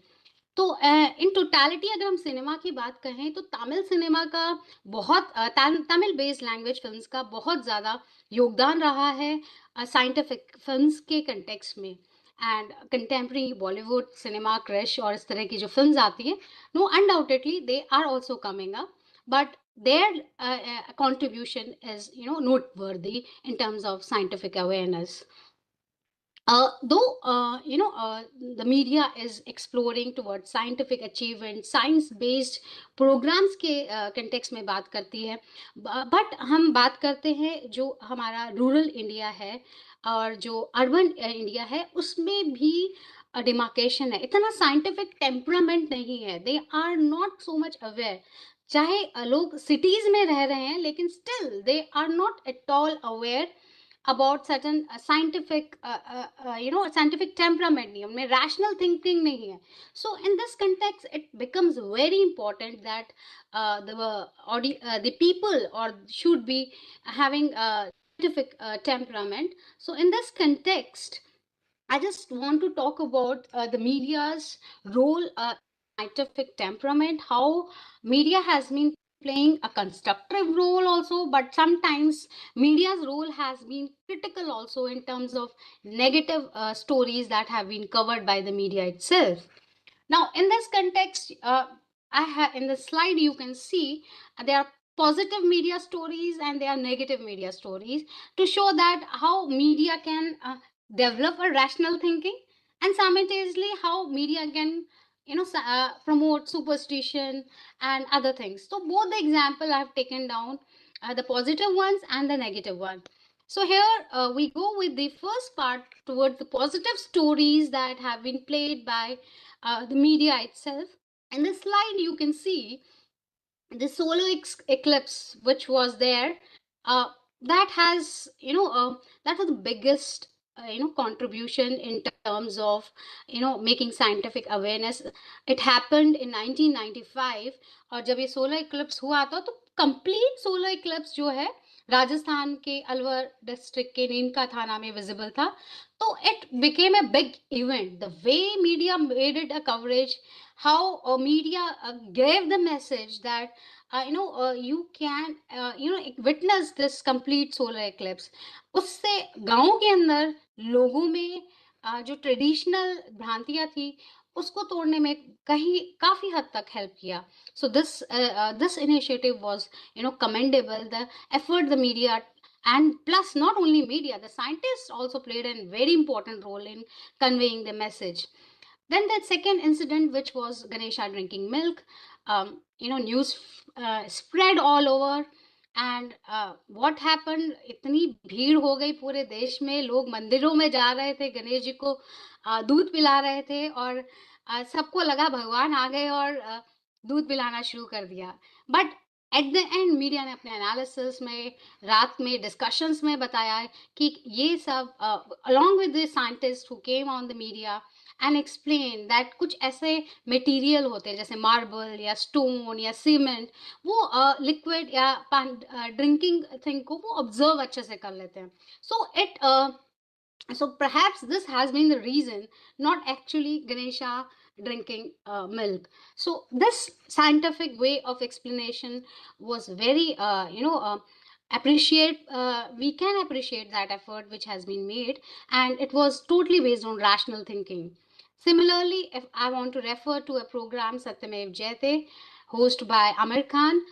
तो इन टोटैलिटी अगर हम सिनेमा की बात कहें, तो तमिल सिनेमा का बहुत तमिल बेस्ड लैंग्वेज फिल्म्स का बहुत ज़्यादा योगदान रहा है साइंटिफिक फिल्म्स के कंटेक्स्ट में। And contemporary Bollywood cinema Krrish और इस तरह की जो फिल्म्स आती हैं, no undoubtedly they are also coming up, but their contribution is noteworthy in terms of scientific awareness. Though the media is exploring towards scientific achievement, science based programs के context में बात करती है, but हम बात करते हैं जो हमारा रूरल इंडिया है और जो अर्बन इंडिया है, उसमें भी डिमार्केशन है। इतना साइंटिफिक टेम्परामेंट नहीं है, they are not so much aware. चाहे लोग सिटीज में रह रहे हैं, लेकिन still they are not at all aware about certain scientific temperament नहीं है, उनमें rational thinking नहीं है। So in this context it becomes very important that the people or should be having scientific temperament. So in this context I just want to talk about the media's role, scientific temperament, how media has been playing a constructive role also, but sometimes media's role has been critical also in terms of negative stories that have been covered by the media itself. Now, in this context, I have in the slide you can see there are positive media stories and there are negative media stories to show that how media can develop a rational thinking, and simultaneously how media can promote superstition and other things. So both the example I have taken down, the positive ones and the negative one. So here we go with the first part towards the positive stories that have been played by the media itself. In this slide you can see the solar eclipse which was there, that has that was the biggest contribution in terms of making scientific awareness. It happened in 1995, और जब ये solar Eclipse हुआ था तो complete solar Eclipse जो है राजस्थान के Alwar district के नीमका थाना में विजिबल था। तो it became a big event. The way media made it a coverage, how media gave the message that you can witness this complete solar eclipse. उससे गांव के अंदर लोगों में जो ट्रेडिशनल भ्रांतियां थी उसको तोड़ने में कहीं काफी हद तक हेल्प किया. So this initiative was commendable. The effort the media, and plus not only media, the scientists also played a very important role in conveying the message. Then the second incident, which was Ganesha drinking milk, news spread all over. And what happened, इतनी भीड़ हो गई पूरे देश में, लोग मंदिरों में जा रहे थे, गणेश जी को दूध पिला रहे थे और सबको लगा भगवान आ गए और दूध पिलाना शुरू कर दिया. But at the end media ने अपने एनालिसिस में, रात में डिस्कशंस में बताया कि ये सब along with the scientist who came on the media and explain that कुछ ऐसे मटेरियल होते हैं जैसे मार्बल या स्टोन या सीमेंट, वो लिक्विड या ड्रिंकिंग थिंग को वो ऑब्जर्व अच्छे से कर लेते हैं. So perhaps this has been the reason, not actually Ganesha drinking milk. So this scientific way of explanation was very, we can appreciate that effort which has been made, and it was totally based on rational thinking. Similarly, if I want to refer to a program Satyamev Jayate, hosted by Amir Khan,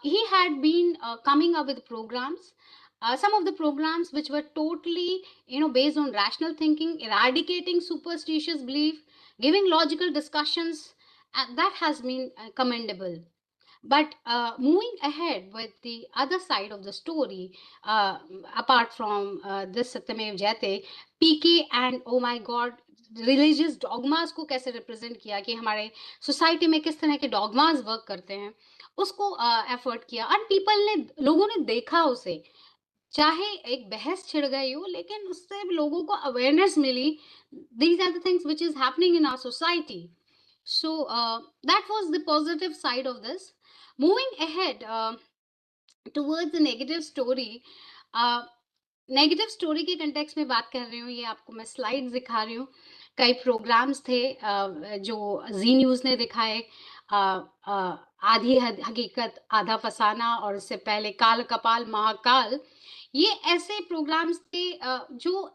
he had been coming up with programs. Some of the programs which were totally, based on rational thinking, eradicating superstitious belief, giving logical discussions, that has been commendable. But moving ahead with the other side of the story, apart from this Satyamev Jayate, PK and oh my God, religious dogmas को कैसे represent किया कि हमारे society में किस तरह के dogmas work करते हैं, उसको एफर्ट किया, और लोगों ने देखा उसे, चाहे एक बहस छिड़ गई हो, लेकिन उससे लोगों को अवेयरनेस मिली, these are the things which is happening in our society. So that was the positive side of this. Moving ahead towards the negative story, negative story के कंटेक्स्ट में बात कर रही हूँ, ये आपको मैं स्लाइड्स दिखा रही हूँ. कई प्रोग्राम्स थे जो जी न्यूज़ ने दिखाए, आधी हकीकत आधा फसाना, और इससे पहले काल कपाल महाकाल. ये ऐसे प्रोग्राम्स थे जो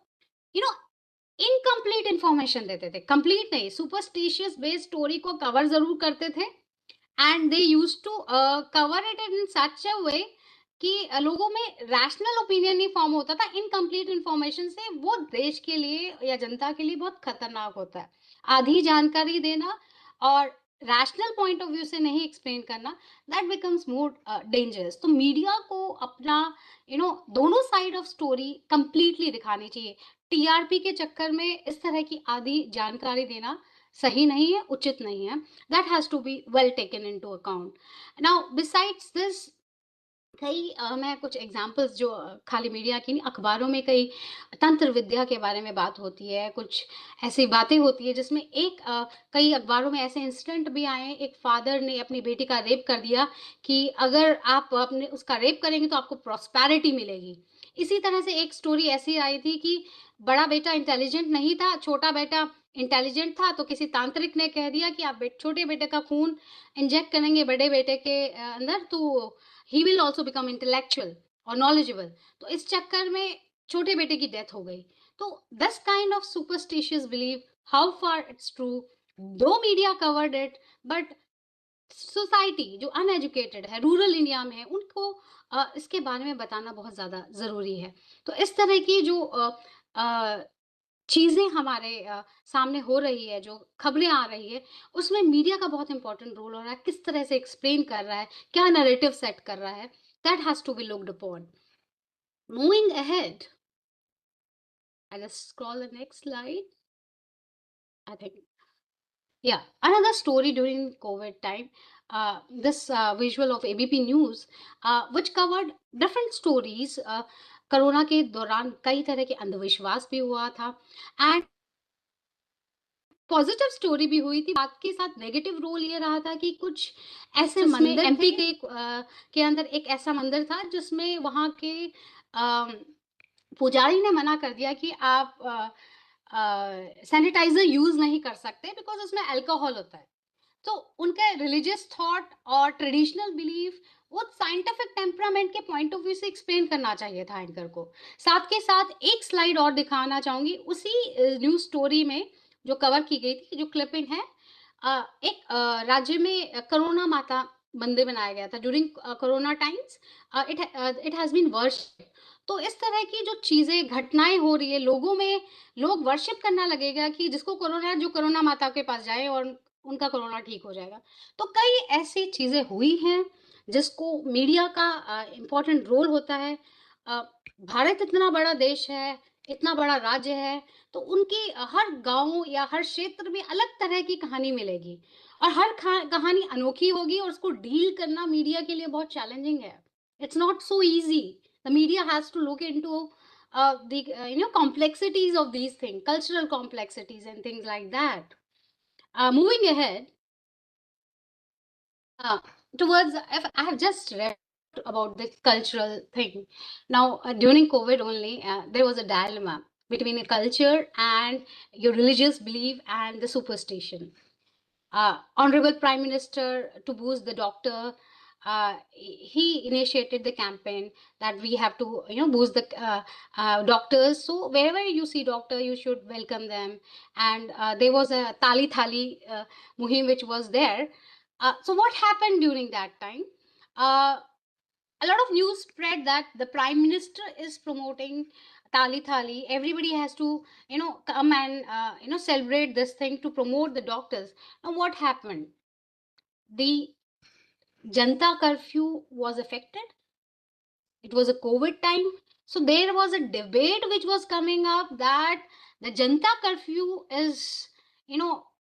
इनकम्प्लीट इंफॉर्मेशन देते थे, कंप्लीट नहीं, सुपरस्टिशियस बेस्ड स्टोरी को कवर जरूर करते थे, and they used to cover it in such a way कि लोगों में रैशनल ओपिनियन नहीं फॉर्म होता था. इनकम्प्लीट इंफॉर्मेशन से वो देश के लिए या जनता के लिए बहुत खतरनाक होता है. आधी जानकारी देना और रैशनल पॉइंट ऑफ व्यू से नहीं एक्सप्लेन करना, दैट बिकम्स मोर डेंजरस. तो मीडिया को अपना दोनों साइड ऑफ स्टोरी कंप्लीटली दिखानी चाहिए. टीआरपी के चक्कर में इस तरह की आधी जानकारी देना सही नहीं है, उचित नहीं है. That has to be well taken into account. Now besides this, कई मैं कुछ एग्जाम्पल्स जो खाली मीडिया की नहीं, अखबारों में कई तंत्र विद्या के बारे में बात होती है, कुछ ऐसी बातें होती है जिसमें कई अखबारों में ऐसे इंसिडेंट भी आए हैं. एक फादर ने अपनी बेटी का रेप कर दिया कि अगर आप अपने उसका रेप करेंगे तो आपको प्रॉस्पेरिटी मिलेगी. इसी तरह से एक स्टोरी ऐसी आई थी कि बड़ा बेटा इंटेलिजेंट नहीं था, छोटा बेटा इंटेलिजेंट था, तो किसी तांत्रिक ने कह दिया कि आप छोटे बेटे का खून इंजेक्ट करेंगे बड़े बेटे के अंदर तो he will also become intellectual or knowledgeable. तो इस चक्कर में छोटे बेटे की डेथ हो गई. तो this kind of superstitious belief, how far it's true, though media covered it, but society जो अनएजुकेटेड है, रूरल इंडिया में है, उनको इसके बारे में बताना बहुत ज्यादा जरूरी है. तो इस तरह की जो चीजें हमारे सामने हो रही है, जो खबरें आ रही है, उसमें मीडिया का बहुत इंपॉर्टेंट रोल हो रहा है. किस तरह से एक्सप्लेन कर रहा है, क्या नैरेटिव सेट कर रहा है, that has to be looked upon. Moving ahead, I just scroll the next slide. I think, yeah, another story during COVID time, this visual of ABP News, which covered different stories. Corona के दौरान कई तरह के अंधविश्वास भी हुआ था, and positive story भी हुई थी. बात के साथ नेगेटिव रोल ये रहा था कि कुछ ऐसे मंदिर, एमपी के अंदर एक ऐसा मंदिर था जिसमें वहां के पुजारी ने मना कर दिया कि आप सैनिटाइजर यूज नहीं कर सकते बिकॉज उसमें अल्कोहल होता है. तो उनका रिलीजियस थॉट और ट्रेडिशनल बिलीफ वो साइंटिफिक टेम्परामेंट के पॉइंट ऑफ व्यू से एक्सप्लेन करना चाहिए था एंकर को. साथ के साथ एक स्लाइड और दिखाना चाहूंगी, उसी न्यूज स्टोरी में जो कवर की गई थी, जो क्लिपिंग है, एक राज्य में करोना माता मंदिर बनाया गया था during corona times. It has been worship. तो इस तरह की जो चीजें घटनाएं हो रही है, लोगों में लोग वर्शिप करना लगेगा कि जिसको कोरोना, जो कोरोना माता के पास जाए और उनका कोरोना ठीक हो जाएगा. तो कई ऐसी चीजें हुई हैं जिसको मीडिया का इम्पोर्टेंट रोल होता है. भारत इतना बड़ा देश है, इतना बड़ा राज्य है, तो उनकी हर गांव या हर क्षेत्र में अलग तरह की कहानी मिलेगी, और हर कहानी अनोखी होगी, और उसको डील करना मीडिया के लिए बहुत चैलेंजिंग है. It's not so easy. The media has to look into the complexities of these things, cultural complexities and things like that. Moving ahead, towards, if I have just read about the cultural thing. Now, during COVID only, there was a dilemma between a culture and your religious belief and the superstition. Honorable Prime Minister, to boost the doctor, he initiated the campaign that we have to, boost the doctors. So wherever you see doctor, you should welcome them. And there was a Tali Thali Muhim which was there. So what happened during that time? A lot of news spread that the Prime Minister is promoting Tali Thali. Everybody has to, come and, celebrate this thing to promote the doctors. Now, what happened? The Janta curfew was affected. It was a COVID time. So there was a debate which was coming up that the Janta curfew is,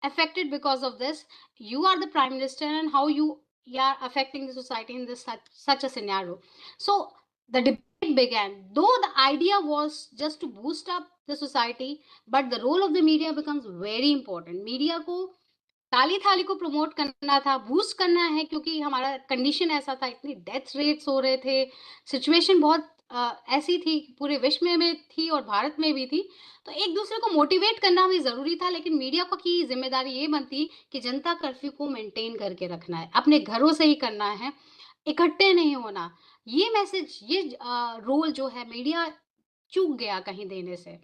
affected because of this. You are the Prime Minister, and how you are affecting the society in this such a scenario. So the debate began. Though the idea was just to boost up the society, but the role of the media becomes very important. Media को ताली थाली को promote करना था, boost करना है, क्योंकि हमारा कंडीशन ऐसा था, इतनी डेथ रेट्स हो रहे थे, सिचुएशन बहुत ऐसी थी, पूरे विश्व में थी और भारत में भी थी। तो एक दूसरे को मोटिवेट करना भी जरूरी था, लेकिन मीडिया को की जिम्मेदारी ये बनती कि जनता कर्फ्यू को मेंटेन करके रखना है, अपने घरों से ही करना है, इकट्ठे नहीं होना। ये मैसेज, ये रोल जो है मीडिया चूक गया कहीं देने से।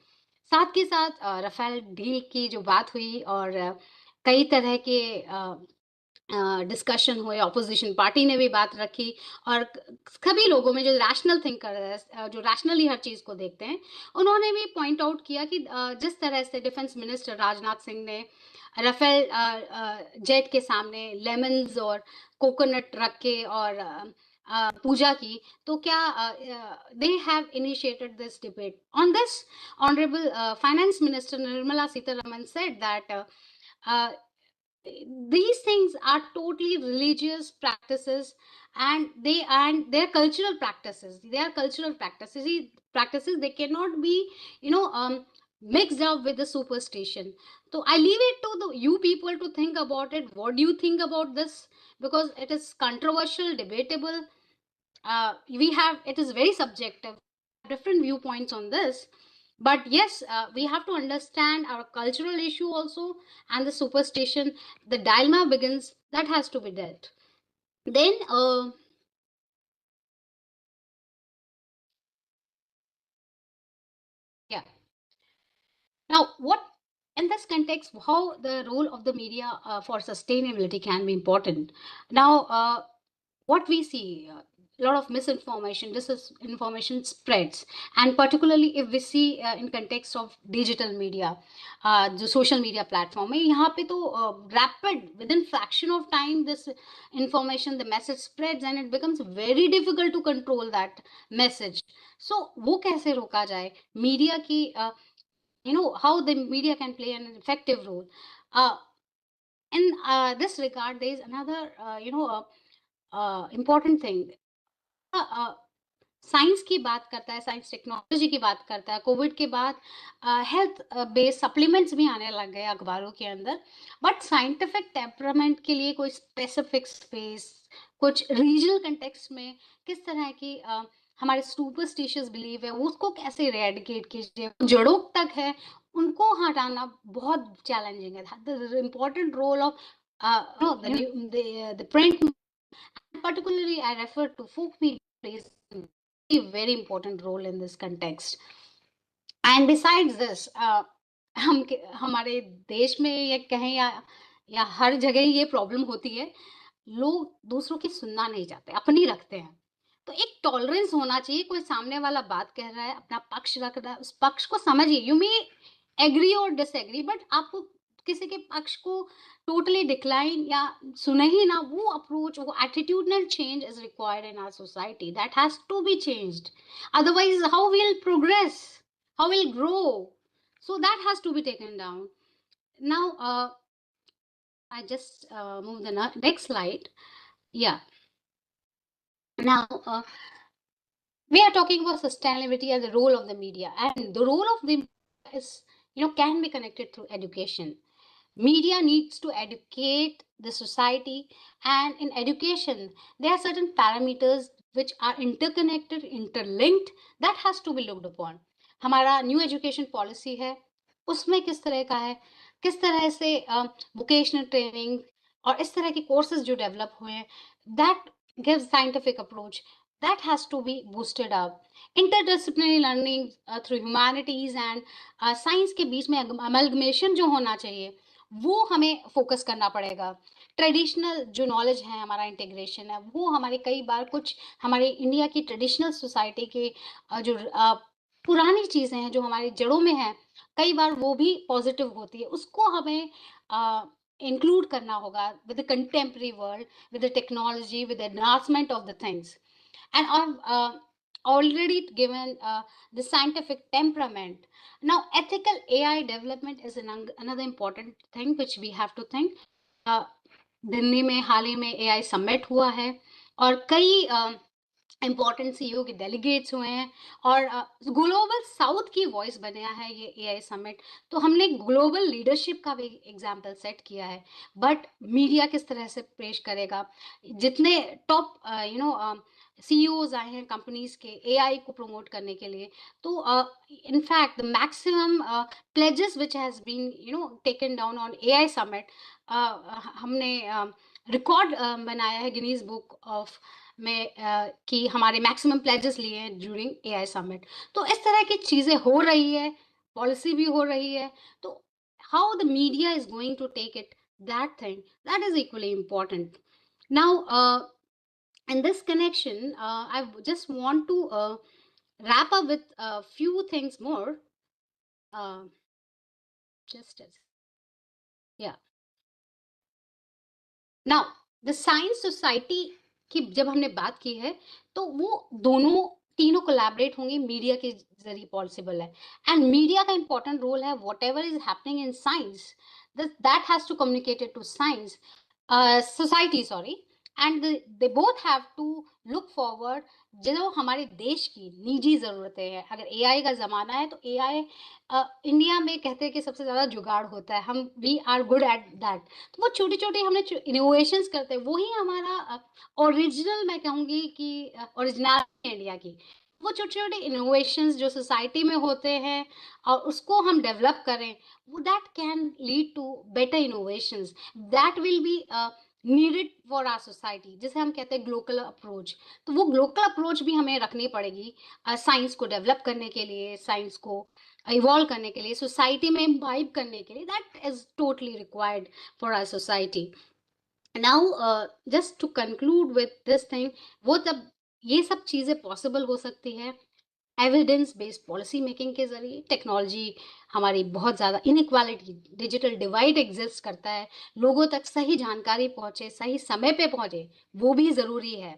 साथ के साथ राफेल डील की जो बात हुई और कई तरह के डिस्कशन हुए, ऑपोजिशन पार्टी ने भी बात रखी, और सभी लोगों में जो रैशनल थिंकर है, जो रैशनली हर चीज को देखते हैं, उन्होंने भी पॉइंट आउट किया कि जिस तरह से डिफेंस मिनिस्टर राजनाथ सिंह ने राफेल जेट के सामने लेमन्स और कोकोनट रख के और पूजा की, तो क्या they have initiated this debate on this. Honourable finance minister Nirmala Sitharaman said that these things are totally religious practices, and they're cultural practices. They are cultural practices. They cannot be, mixed up with the superstition. So I leave it to you people to think about it. What do you think about this? Because it is controversial, debatable. It is very subjective, different viewpoints on this. But yes, we have to understand our cultural issue also, and the superstition. The dilemma begins, that has to be dealt. Then yeah. Now, what in this context, how the role of the media for sustainability can be important. Now, what we see, a lot of misinformation, disinformation spreads, and particularly if we see in context of digital media, जो social media platform है, यहाँ पे तो rapid, within fraction of time, this information, the message spreads, and it becomes very difficult to control that message. So वो कैसे रोका जाए? Media की how the media can play an effective role. In this regard, there is another important thing. Science की बात करता है, science technology की बात करता है। कोविड के बाद हेल्थ बेस्ड सप्लीमेंट्स भी आने लग गए अखबारों के अंदर, बट साइंटिफिक टेम्परामेंट के लिए कोई स्पेसिफिक स्पेस, कुछ रीजनल कंटेक्स्ट में किस तरह की हमारे सुपरस्टिशियस बिलीव है, उसको कैसे रेडिकेट कीजिए, जड़ों तक है, उनको हटाना बहुत चैलेंजिंग है। The important role of the print, particularly I refer to folk media plays a very important role in this context. And besides this, हम हमारे देश में ये कहें या हर जगह ये प्रॉब्लम होती है, लोग दूसरों की सुनना नहीं चाहते, अपनी रखते हैं। तो एक टॉलरेंस होना चाहिए, कोई सामने वाला बात कह रहा है, अपना पक्ष रख रहा है, उस पक्ष को समझिए। यू मे एग्री और डिसएग्री, बट आपको किसी के पक्ष को टोटली डिक्लाइन या सुने ही ना, वो अप्रोच, वो attitudinal change is required in our society, that has to be changed. Otherwise how will progress, how will grow? So that has to be taken down. Now I just move the next slide. Yeah, now we are talking about sustainability and the role of the media, and the role of the media is, can be connected through education. Media needs to educate the society, and in education there are certain parameters which are interconnected, interlinked, that has to be looked upon. हमारा new education policy है, उसमें किस तरह का है, किस तरह से वोकेशनल ट्रेनिंग और इस तरह के कोर्सेज जो डेवलप हुए हैं, that gives scientific approach, that has to be boosted up. Interdisciplinary learning through humanities and science के बीच में amalgamation जो होना चाहिए वो हमें फोकस करना पड़ेगा. ट्रेडिशनल जो नॉलेज है, हमारा इंटीग्रेशन है, वो हमारे कई बार कुछ हमारे इंडिया की ट्रेडिशनल सोसाइटी के जो पुरानी चीज़ें हैं जो हमारी जड़ों में हैं, कई बार वो भी पॉजिटिव होती है, उसको हमें इंक्लूड करना होगा with the contemporary world, with the technology, with the advancement of the things. And I've already given the scientific temperament. Now, ethical AI development is another important thing which we have to think. Delhi में हाल ही में AI summit हुआ है और कई important CEO के delegates हुए हैं और ग्लोबल साउथ की वॉइस बनया है ये एआई समिट. तो हमने ग्लोबल लीडरशिप का भी एग्जाम्पल सेट किया है. बट मीडिया किस तरह से पेश करेगा? जितने टॉप सीईओज आए हैं कंपनीज के एआई को प्रमोट करने के लिए, तो in fact the maximum pledges which has been taken down on AI summit, हमने रिकॉर्ड बनाया है गिनीज बुक ऑफ में कि हमारे मैक्सिमम प्लेजेस लिए हैं ड्यूरिंग एआई समिट. तो इस तरह की चीजें हो रही है, पॉलिसी भी हो रही है. तो how the media is going to take it, that thing, that is equally important. Now in this connection, I just want to wrap up with a few things more. Just as, yeah. Now, the Science Society की जब हमने बात की है, तो वो दोनों तीनों कोलैबोरेट होंगे, मीडिया के जरिए पॉसिबल है. एंड मीडिया का इंपॉर्टेंट रोल है, whatever is happening in science, that has to communicated to science society, sorry, and they both have to look forward. जो हमारे देश की निजी ज़रूरतें हैं, अगर एआई का ज़माना है तो एआई इंडिया में कहते हैं कि सबसे ज़्यादा जुगाड़ होता है, हम we are good at that. तो वो छोटी छोटी हमने इनोवेशंस करते हैं, वही हमारा ओरिजिनल, मैं कहूँगी कि ओरिजिनल इंडिया की. वो छोटे छोटे इनोवेशंस जो सोसाइटी में होते हैं और उसको हम डेवलप करें, that can lead to better innovations that will be needed for our society, जिसे हम कहते हैं ग्लोबल अप्रोच. तो वो ग्लोबल अप्रोच भी हमें रखनी पड़ेगी साइंस को डेवलप करने के लिए, साइंस को इवॉल्व करने के लिए, सोसाइटी में इम्बाइब करने के लिए. That is totally required for our society. Now just to conclude with this thing, वो तब ये सब चीज़ें पॉसिबल हो सकती है एविडेंस बेस्ड पॉलिसी मेकिंग के जरिए. टेक्नोलॉजी हमारी बहुत ज़्यादा इनइक्वालिटी, डिजिटल डिवाइड एग्जिस्ट करता है, लोगों तक सही जानकारी पहुँचे, सही समय पे पहुँचे, वो भी ज़रूरी है.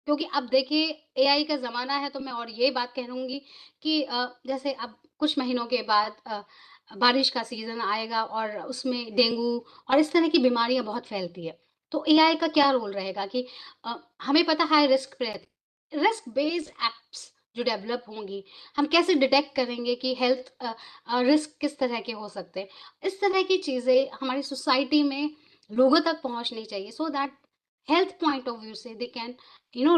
क्योंकि अब देखिए एआई का ज़माना है, तो मैं और ये बात कह लूँगी कि जैसे अब कुछ महीनों के बाद बारिश का सीज़न आएगा और उसमें डेंगू और इस तरह की बीमारियाँ बहुत फैलती है. तो एआई का क्या रोल रहेगा कि हमें पता है रिस्क पे, रिस्क बेस्ड एप्स जो डेवलप होंगी, हम कैसे डिटेक्ट करेंगे कि हेल्थ रिस्क किस तरह के हो सकते हैं. इस तरह की चीज़ें हमारी सोसाइटी में लोगों तक पहुँचनी चाहिए, so that health point of view say they can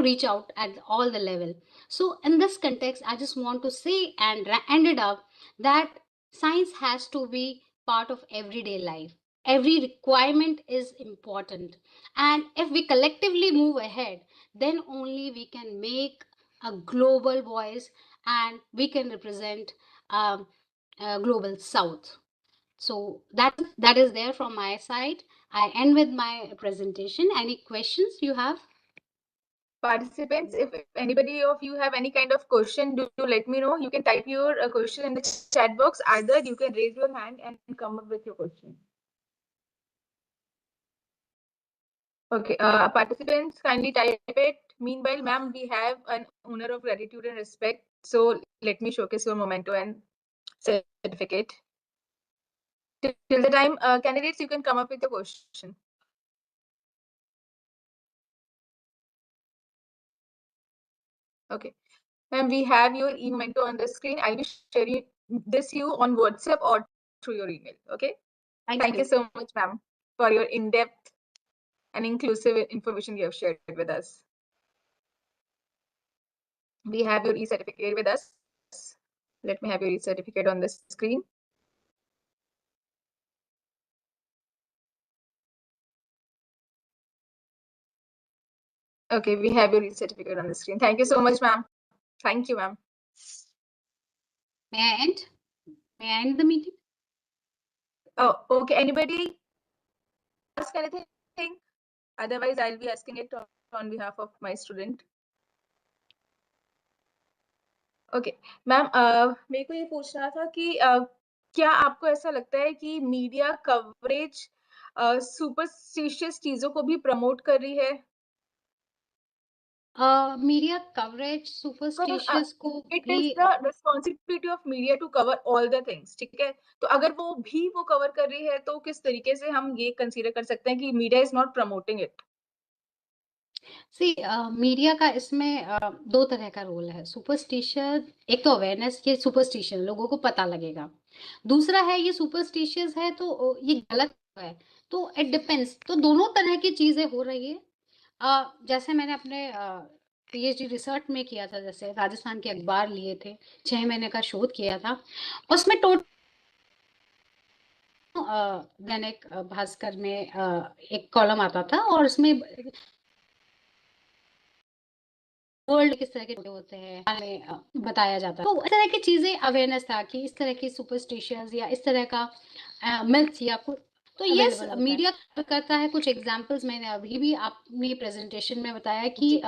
reach out at all the level. So in this context, I just want to say and end it up that science has to be part of everyday life. Every requirement is important, and if we collectively move ahead, then only we can make a global voice and we can represent global south. So that is there from my side. I end with my presentation. Any questions you have? Participants, if anybody of you have any kind of question, do let me know. You can type your question in the chat box. Either you can raise your hand and come up with your question. Okay, participants, kindly type it. Meanwhile, ma'am, we have an honor of gratitude and respect. So let me showcase your memento and certificate. Till the time, candidates, you can come up with your question. Okay. Ma'am, we have your memento on the screen. I'll be sharing this you on WhatsApp or through your email. Okay. Thank you so much, ma'am, for your in-depth and inclusive information you have shared with us. We have your e-certificate with us. Let me have your e-certificate on the screen. Okay, we have your certificate on the screen. Thank you so much, ma'am. Thank you, ma'am. May I end? May I end the meeting? Oh, okay. Anybody ask anything? Otherwise, I'll be asking it on behalf of my student. Okay ma'am, मेरे को ये पूछना था कि क्या आपको ऐसा लगता है कि मीडिया कवरेज सुपरस्टिशियस चीजों को भी प्रमोट कर रही है? मीडिया कवरेज सुपरस्टिशियस को इट भी is the responsibility of media to cover all the things, ठीक है? तो अगर वो कवर कर रही है तो किस तरीके से हम ये कंसीडर कर सकते हैं कि media is not promoting it? See media का इसमें दो तरह का रोल है। सुपरस्टिशन, एक तो अवेयरनेस, ये सुपरस्टिशन लोगों को पता लगेगा। दूसरा है ये सुपरस्टिशियस है तो ये गलत है, तो इट डिपेंड्स। तो दोनों तरह की चीजें हो रही है। जैसे मैंने अपने पीएचडी रिसर्च में किया था, जैसे राजस्थान के अखबार लिए थे, 6 महीने का शोध किया था। उसमें दैनिक भास्कर में एक कॉलम आता था और उसमें वर्ल्ड किस तरह के होते हैं हमें बताया जाता है। तो इस तरह की चीजें अवेयरनेस था कि इस तरह की सुपरस्टिशंस या इस तरह का मिथ्स या कुछ, तो यस मीडिया करता है। कुछ एग्जांपल्स मैंने अभी भी अपनी प्रेजेंटेशन में बताया कि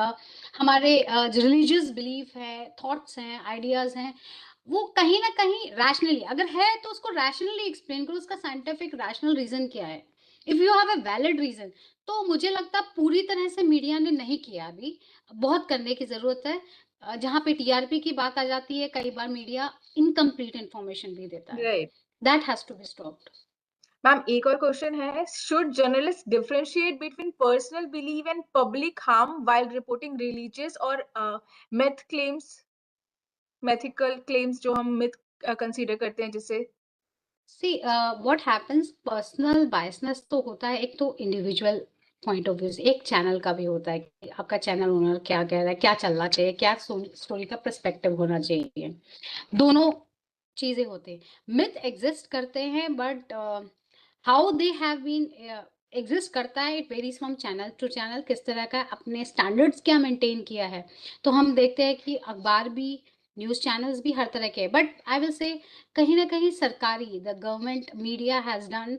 हमारे रिलीजियस बिलीफ है, थॉट्स हैं, आइडियाज हैं, वो कहीं ना कहीं रैशनली अगर है तो उसको रैशनली एक्सप्लेन करो, उसका साइंटिफिक रैशनल रीजन क्या है। If you have a valid reason, तो मुझे लगता है पूरी तरह से मीडिया ने नहीं किया, अभी बहुत करने की जरूरत है। जहाँ पे टीआरपी की बात आ जाती है, कई बार मीडिया इनकम्प्लीट इंफॉर्मेशन भी देता है। Right that has to be stopped. Ma'am, एक और क्वेश्चन है, should journalist differentiate between personal believe and public harm while reporting religious और मिथ क्लेम्स, मिथिकल क्लेम्स जो हम मिथ कंसीडर करते हैं जिसे? See what happens, personal biasness तो होता है, एक तो इंडिविजुअल पॉइंट ऑफ व्यू से, एक चैनल का भी होता है कि आपका चैनल ओनर क्या कह रहा है, क्या चलना चाहिए, क्या स्टोरी का पर्सपेक्टिव होना चाहिए। दोनों चीजें होती हैं। मिथ एग्जिस्ट करते हैं, but how they have been exist करता है, it varies from channel to channel, किस तरह का अपने स्टैंडर्ड्स क्या मेंटेन किया है। तो हम देखते हैं कि अखबार भी, न्यूज चैनल्स भी हर तरह के, बट आई विल से कहीं ना कहीं सरकारी, the government media has done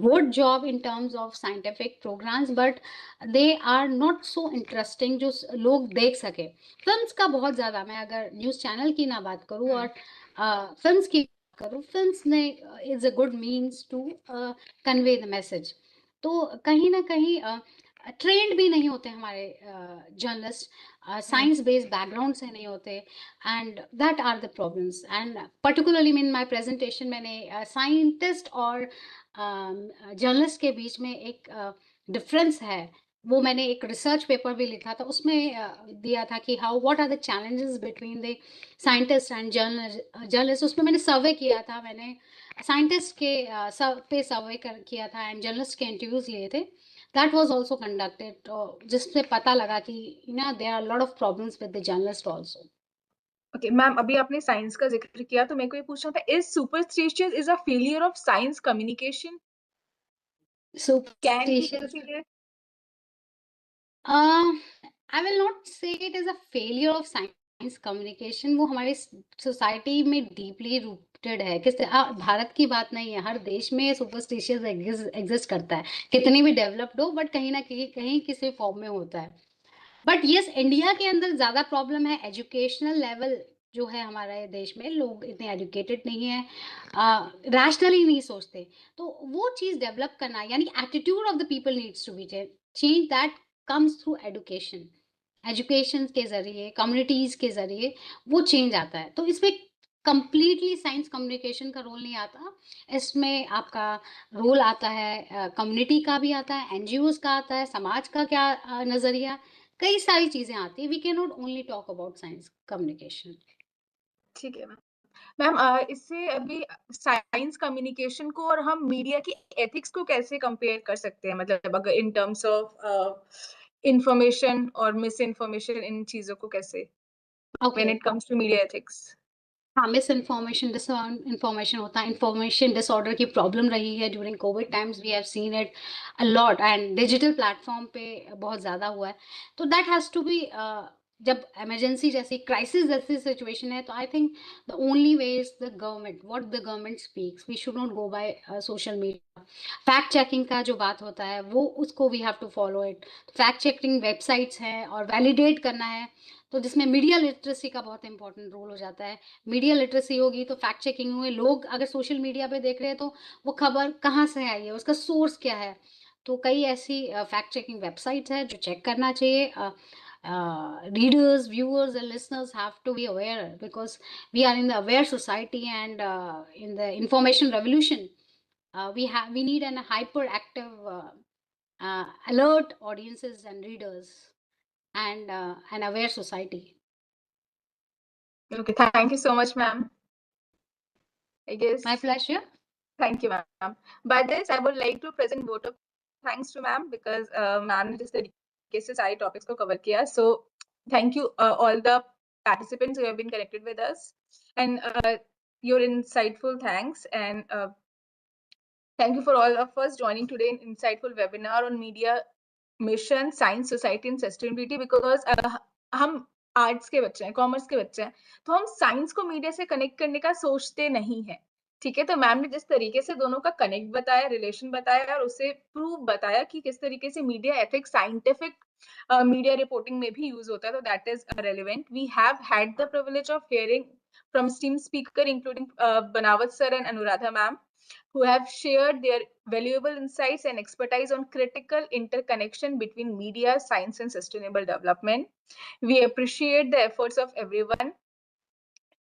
good job in terms of scientific programs, but they are not so interesting जो लोग देख सके। फिल्म्स का बहुत ज्यादा, मैं अगर न्यूज चैनल की ना बात करूं और फिल्म्स की करूं, फिल्म्स ने is a good means to convey the message. तो कहीं ना कहीं ट्रेंड भी नहीं होते हमारे जर्नलिस्ट, साइंस बेस्ड बैकग्राउंड से नहीं होते, and that are the problems. And particularly in my presentation मैंने साइंटिस्ट और जर्नलिस्ट के बीच में एक डिफरेंस है, वो मैंने एक रिसर्च पेपर भी लिखा था, उसमें दिया था कि how what are the challenges between the scientist and journalist. उसमें मैंने सर्वे किया था, मैंने साइंटिस्ट के पे सर्वे किया था एंड जर्नलिस्ट के इंटरव्यूज लिए थे। दैट वाज आल्सो कंडक्टेड, जिससे पता लगा कि there are lot of problems with the journalist also. Okay ma'am, अभी आपने साइंस का जिक्र किया तो मेरे को ये पूछना था, is superstitious is a failure of science communication? Can be superstitious, considered? I will not say it is a failure of science communication. वो हमारी सोसाइटी में डीपली रूटेड है। भारत की बात नहीं है, हर देश में सुपरस्टिशियस एग्जिस्ट करता है, कितनी भी डेवलप्ड हो, बट कहीं ना कहीं किसी फॉर्म में होता है। बट यस, इंडिया के अंदर ज्यादा प्रॉब्लम है, एजुकेशनल लेवल जो है हमारे देश में, लोग इतने एजुकेटेड नहीं है, रैशनली नहीं सोचते। तो वो चीज डेवलप करना, यानी attitude of the people needs to be change, that comes through education. Education के जरिए, कम्युनिटीज के जरिए वो चेंज आता है। तो इसमें कंप्लीटली साइंस कम्युनिकेशन का रोल नहीं आता, इसमें आपका रोल आता है कम्युनिटी का भी आता है, एनजीओज का आता है, समाज का क्या नजरिया, कई सारी चीजें आती है। We can not only talk about science communication. ठीक है मैम। मैम, इससे अभी साइंस कम्युनिकेशन को और हम मीडिया की एथिक्स को कैसे कंपेयर कर सकते हैं, मतलब अगर इन टर्म्स ऑफ इंफॉर्मेशन और मिस इन्फॉर्मेशन, इन चीजों को कैसे, okay, when it comes to media ethics? हाँ, मिस इन्फॉर्मेशन होता है, इन्फॉर्मेशन डिसऑर्डर की प्रॉब्लम रही है during COVID times, we have seen it a lot and digital platform पे बहुत ज़्यादा हुआ है। तो दैट हैज़ टू बी जब इमरजेंसी जैसी क्राइसिस जैसी सिचुएशन है, तो I think the only way is the government, what the government speaks, we should not go by social media. Fact checking का जो बात होता है वो उसको we have to follow it. Fact checking websites हैं और वैलिडेट करना है, तो जिसमें मीडिया लिटरेसी का बहुत इंपॉर्टेंट रोल हो जाता है। मीडिया लिटरेसी होगी तो फैक्ट चेकिंग हुए, लोग अगर सोशल मीडिया पे देख रहे हैं तो वो खबर कहाँ से आई है, उसका सोर्स क्या है। तो कई ऐसी फैक्ट चेकिंग वेबसाइट्स है जो चेक करना चाहिए। Readers, viewers and listeners have to be aware because we are in the aware society and in the information revolution. We need an hyperactive alert audiences and readers and an aware society. Okay, thank you so much, ma'am. I guess. My pleasure. Thank you, ma'am. By this, I would like to present vote of thanks to ma'am because ma'am ने जिस तरीके से सारे topics को cover किया. So thank you all the participants who have been connected with us and your insightful thanks and thank you for all of us joining today in insightful webinar on media mission, science, society and sustainability because हम arts के बच्चे हैं, commerce के बच्चे हैं, तो हम science को मीडिया से कनेक्ट करने का सोचते नहीं है। ठीक है, तो मैम ने जिस तरीके से दोनों का कनेक्ट बताया, रिलेशन बताया और उसे प्रूव बताया कि किस तरीके से media ethics scientific media reporting में भी यूज होता है, तो that is relevant. We have had the privilege of hearing from esteemed speaker including Banawat sir and Anuradha ma'am who have shared their valuable insights and expertise on critical interconnection between media, science, and sustainable development. We appreciate the efforts of everyone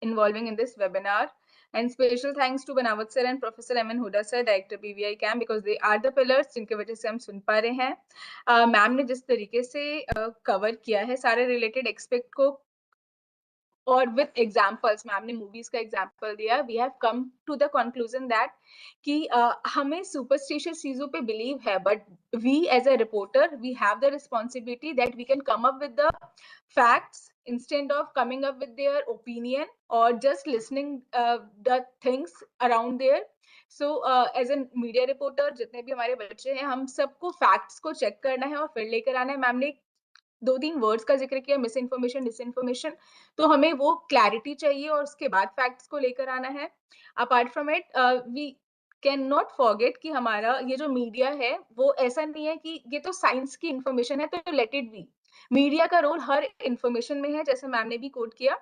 involving in this webinar. And special thanks to Banawat sir and Professor M.N. Huda sir, Director PVI CAM, because they are the pillars जिनके वजह से हम सुन पा रहे हैं। Ma'am ने जिस तरीके से कवर किया है सारे रिलेटेड एक्सपेक्ट को और विद एग्जाम्पल्स, मैम ने मूवीज का एग्जाम्पल दिया, we have come to the conclusion that कि हमें सुपरस्टिशियस चीजों पे बिलीव है, but we as a reporter we have the responsibility that we can come up with the facts instead of coming up with their opinion or just listening the things around there. So as a media reporter जितने भी हमारे बच्चे हैं हम सबको facts को check करना है और फिर लेकर आना है। मैम ने 2-3 वर्ड्स का जिक्र किया, मिस इन्फॉर्मेशन, डिसइन्फॉर्मेशन, तो हमें वो क्लैरिटी चाहिए और उसके बाद फैक्ट्स को लेकर आना है। Apart from it we can not forget कि हमारा ये जो मीडिया है वो ऐसा नहीं है कि ये तो साइंस की इंफॉर्मेशन है तो लेट इट बी। मीडिया का रोल हर इंफॉर्मेशन में है, जैसे मैम ने भी कोट किया।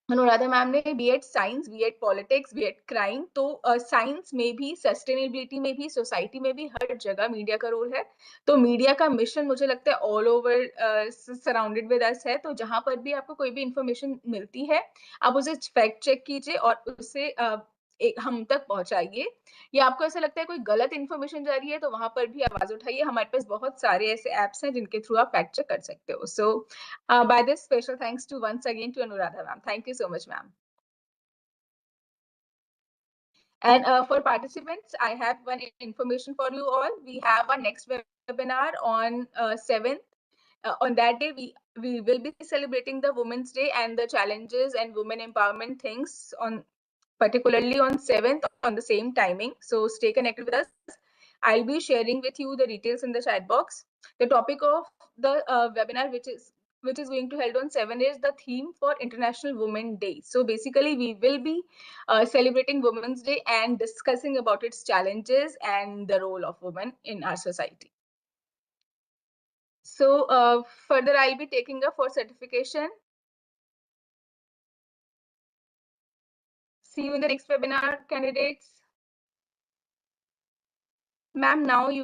अनुराधा मैम ने be it science, be it politics, be it crime, तो साइंस में भी, सस्टेनेबिलिटी में भी, सोसाइटी में भी हर जगह मीडिया का रोल है। तो मीडिया का मिशन मुझे लगता है all over surrounded with us है, तो जहां पर भी आपको कोई भी इंफॉर्मेशन मिलती है आप उसे फैक्ट चेक कीजिए और उसे हम तक पहुंचाइए। या आपको ऐसा लगता है कोई गलत इन्फॉर्मेशन जा रही है तो वहां पर भी आवाज उठाइए, हमारे पास बहुत सारे ऐसे एप्स हैं जिनके थ्रू आप फैक्ट चेक कर सकते हो। सो by this, special thanks to once again to Anuradha ma'am. Thank you so much, ma'am. And for participants, I have one information for you all. We have our next webinar on 7th. On that day, we will be celebrating the Women's Day and the challenges and women empowerment things on particularly on 7th on the same timing. So stay connected with us. I'll be sharing with you the details in the chat box. The topic of the webinar, which is going to held on 7 is the theme for International Women Day. So basically, we will be celebrating Women's Day and discussing about its challenges and the role of women in our society. So further, I'll be taking up for certification. See you in the next webinar, candidates. Ma'am, now you